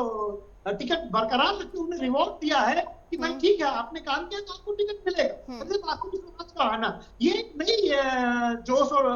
टिकट बरकरार रखते उन्हें रिवॉर्ड दिया है कि भाई ठीक है, आपने काम किया तो आपको टिकट मिलेगा। आपको समाज का आना ये नई जोश और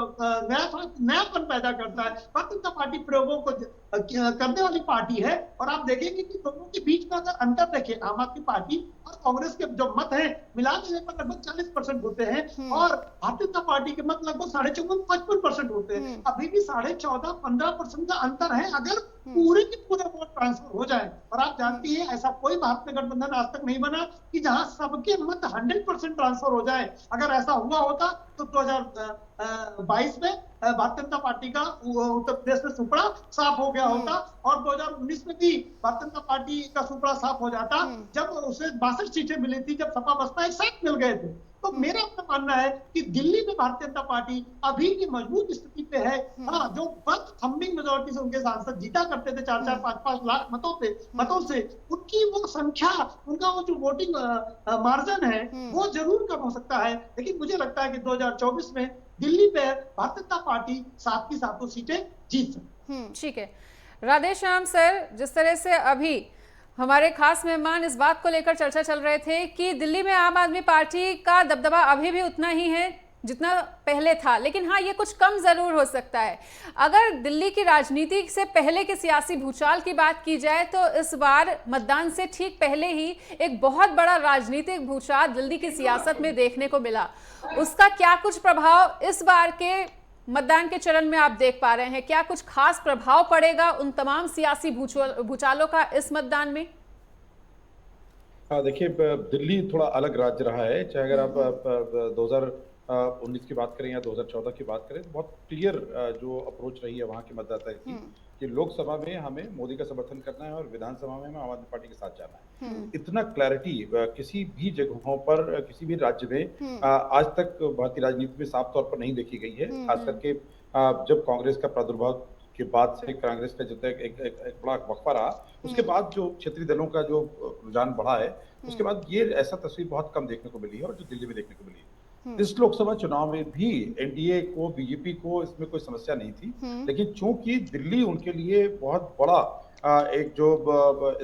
नयापन पैदा करता है। भारतीय जनता पार्टी प्रयोगों को करने वाली पार्टी है, और आप देखेंगे कि दोनों के बीच में अगर अंतर देखें, आम आदमी पार्टी और कांग्रेस के जो मत हैं मिला देने पर लगभग 40% होते हैं, और भारतीय जनता पार्टी के मत लगभग 54-55% होते हैं। अभी भी 14.5-15% का अंतर है अगर पूरे के पूरे वोट ट्रांसफर हो जाए। और आप जानती है, ऐसा कोई भारत में गठबंधन आज तक नहीं बना कि जहां सबके मत 100% ट्रांसफर हो जाए। अगर ऐसा हुआ होता तो 2022 में भारतीय जनता पार्टी का उत्तर प्रदेश में सुपड़ा साफ हो गया होता, और 2019 में भी भारतीय जनता पार्टी का सुपड़ा साफ हो जाता, जब उसे 62 सीटें मिली थी, जब सपा बसपा एक साथ मिल गए थे। तो मेरा अपना मानना है कि दिल्ली में भारतीय जनता पार्टी अभी भी मजबूत स्थिति पे है। हाँ, जो बंद थम्बिंग मेजोरिटी से उनके सांसद जीता करते थे 4-4, 5-5 लाख मतों से उनकी वो संख्या, उनका वो जो वोटिंग मार्जिन है वो जरूर कम हो सकता है। लेकिन मुझे लगता है कि 2024 में दिल्ली पे भारतीय जनता पार्टी 7 की 7 सीटें जीत सकती। ठीक है, राधेश्याम सर, जिस तरह से अभी हमारे खास मेहमान इस बात को लेकर चर्चा चल रहे थे कि दिल्ली में आम आदमी पार्टी का दबदबा अभी भी उतना ही है जितना पहले था, लेकिन हाँ, ये कुछ कम जरूर हो सकता है। अगर दिल्ली की राजनीति से पहले के सियासी भूचाल की बात की जाए तो इस बार मतदान से ठीक पहले ही एक बहुत बड़ा राजनीतिक भूचाल दिल्ली की सियासत में देखने को मिला। उसका क्या कुछ प्रभाव इस बार के मतदान के चरण में आप देख पा रहे हैं? क्या कुछ खास प्रभाव पड़ेगा उन तमाम सियासी भूचालों का इस मतदान में? देखिए, दिल्ली थोड़ा अलग राज्य रहा है, चाहे अगर आप 2019 की बात करें या 2014 की बात करें, तो बहुत क्लियर जो अप्रोच रही है वहाँ के मतदाता की कि लोकसभा में हमें मोदी का समर्थन करना है और विधानसभा में हमें आम आदमी पार्टी के साथ जाना है। इतना क्लैरिटी किसी भी जगहों पर, किसी भी राज्य में आज तक भारतीय राजनीति में साफ तौर पर नहीं देखी गई है। खास करके जब कांग्रेस का प्रादुर्भाव के बाद से कांग्रेस का जब एक बड़ा वक्फा रहा, उसके बाद जो क्षेत्रीय दलों का जो रुझान बढ़ा है, उसके बाद ये ऐसा तस्वीर बहुत कम देखने को मिली है, और जो दिल्ली में देखने को मिली है। इस लोकसभा चुनाव में भी एनडीए को, बीजेपी को इसमें कोई समस्या नहीं थी, लेकिन चूंकि दिल्ली उनके लिए बहुत बड़ा एक जो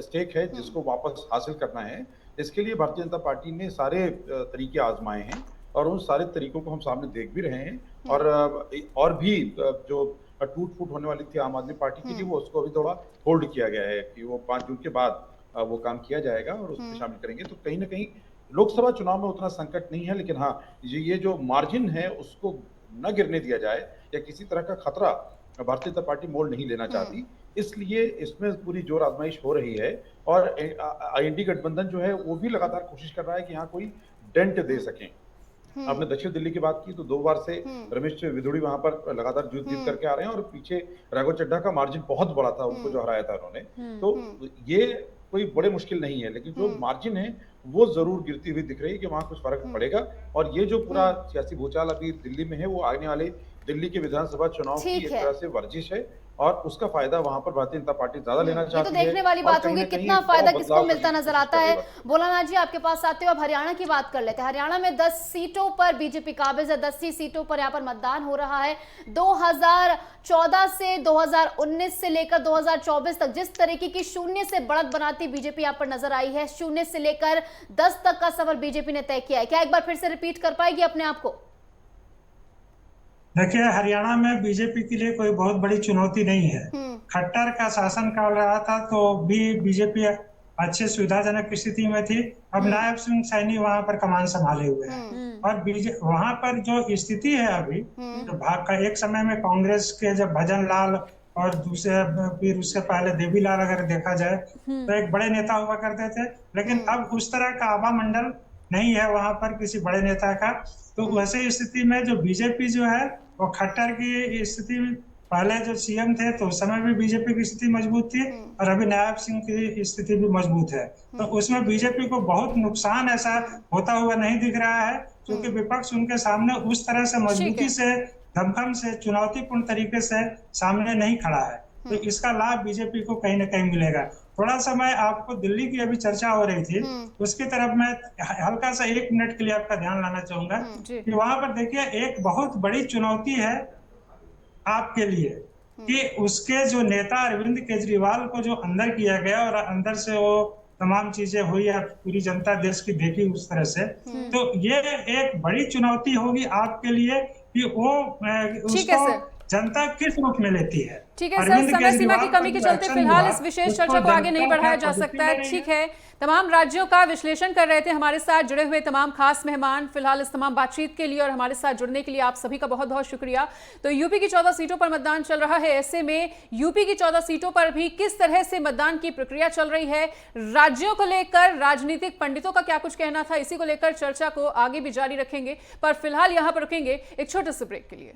स्टेक है जिसको वापस हासिल करना है, इसके लिए भारतीय जनता पार्टी ने सारे तरीके आजमाए हैं, और उन सारे तरीकों को हम सामने देख भी रहे हैं। और भी जो टूट फूट होने वाली थी आम आदमी पार्टी के लिए, वो उसको अभी थोड़ा होल्ड किया गया है कि वो 5 जून के बाद वो काम किया जाएगा और उसमें शामिल करेंगे। तो कहीं ना कहीं लोकसभा चुनाव में उतना संकट नहीं है, लेकिन हाँ, ये जो मार्जिन है उसको न गिरने दिया जाए, या किसी तरह का खतरा भारतीय जनता पार्टी मोल नहीं लेना चाहती, इसलिए इसमें पूरी जोर आजमाइश हो रही है और इंडी गठबंधन जो है वो भी लगातार कोशिश कर रहा है कि यहाँ कोई डेंट दे सकें। आपने दक्षिण दिल्ली की बात की तो 2 बार से रमेश विधुड़ी वहां पर लगातार जीत करके आ रहे हैं और पीछे राघव चड्ढा का मार्जिन बहुत बड़ा था, उनको जो हराया था उन्होंने। तो ये कोई बड़े मुश्किल नहीं है, लेकिन जो मार्जिन है वो जरूर गिरती हुई दिख रही है कि वहां कुछ फर्क पड़ेगा। और ये जो पूरा सियासी भूचाल अभी दिल्ली में है वो आने वाले दिल्ली के विधानसभा चुनाव की एक तरह से वर्जिश है और उसका फायदा वहां पर भारतीय जनता पार्टी ज्यादा लेना चाहती है। ये तो देखने वाली बात होगी कितना फायदा किसको मिलता नजर आता है। भोलानाथ जी आपके पास आते हो, अब हरियाणा की बात कर लेते हैं। हरियाणा में 10 सीटों पर बीजेपी काबिज है, 10 सीटों पर यहाँ पर मतदान हो रहा है। 2014 से 2019 से लेकर 2024 तक जिस तरीके की शून्य से बढ़त बनाती बीजेपी यहाँ पर नजर आई है, शून्य से लेकर 10 तक का सफर बीजेपी ने तय किया है, क्या एक बार फिर से रिपीट कर पाएगी अपने आप को? देखिए, हरियाणा में बीजेपी के लिए कोई बहुत बड़ी चुनौती नहीं है। खट्टर का शासन कर रहा था तो भी बीजेपी अच्छे सुविधाजनक स्थिति में थी। अब नायब सिंह सैनी वहां पर कमान संभाले हुए हैं और वहां पर जो स्थिति है अभी, तो भाग एक समय में कांग्रेस के जब भजन लाल और दूसरे फिर उससे पहले देवीलाल अगर देखा जाए तो एक बड़े नेता हुआ करते थे, लेकिन अब उस तरह का आभा मंडल नहीं है वहां पर किसी बड़े नेता का। तो वैसे स्थिति में जो बीजेपी जो है वो खट्टर की स्थिति में पहले जो सीएम थे तो उस समय भी बीजेपी की स्थिति मजबूत थी और अभी नायब सिंह की स्थिति भी मजबूत है। तो उसमें बीजेपी को बहुत नुकसान ऐसा होता हुआ नहीं दिख रहा है, क्योंकि विपक्ष उनके सामने उस तरह से मजबूती से दमखम से चुनौतीपूर्ण तरीके से सामने नहीं खड़ा है। तो इसका लाभ बीजेपी को कहीं ना कहीं मिलेगा। थोड़ा सा मैं आपको दिल्ली की अभी चर्चा हो रही थी उसकी तरफ मैं हल्का सा 1 मिनट के लिए आपका ध्यान लाना चाहूंगा कि वहां पर देखिए एक बहुत बड़ी चुनौती है आपके लिए कि उसके जो नेता अरविंद केजरीवाल को जो अंदर किया गया और अंदर से वो तमाम चीजें हुई है, पूरी जनता देश की देखी उस तरह से, तो ये एक बड़ी चुनौती होगी आपके लिए कि वो उसको जनता किस रूप में लेती है। ठीक है सर, समय सीमा की कमी के चलते फिलहाल इस विशेष चर्चा को आगे नहीं बढ़ाया जा सकता है। ठीक है, तमाम राज्यों का विश्लेषण कर रहे थे हमारे साथ जुड़े हुए तमाम खास मेहमान। फिलहाल इस तमाम बातचीत के लिए और हमारे साथ जुड़ने के लिए आप सभी का बहुत बहुत शुक्रिया। तो यूपी की 14 सीटों पर मतदान चल रहा है, ऐसे में यूपी की 14 सीटों पर भी किस तरह से मतदान की प्रक्रिया चल रही है, राज्यों को लेकर राजनीतिक पंडितों का क्या कुछ कहना था, इसी को लेकर चर्चा को आगे भी जारी रखेंगे। पर फिलहाल यहाँ पर रुकेंगे एक छोटे से ब्रेक के लिए।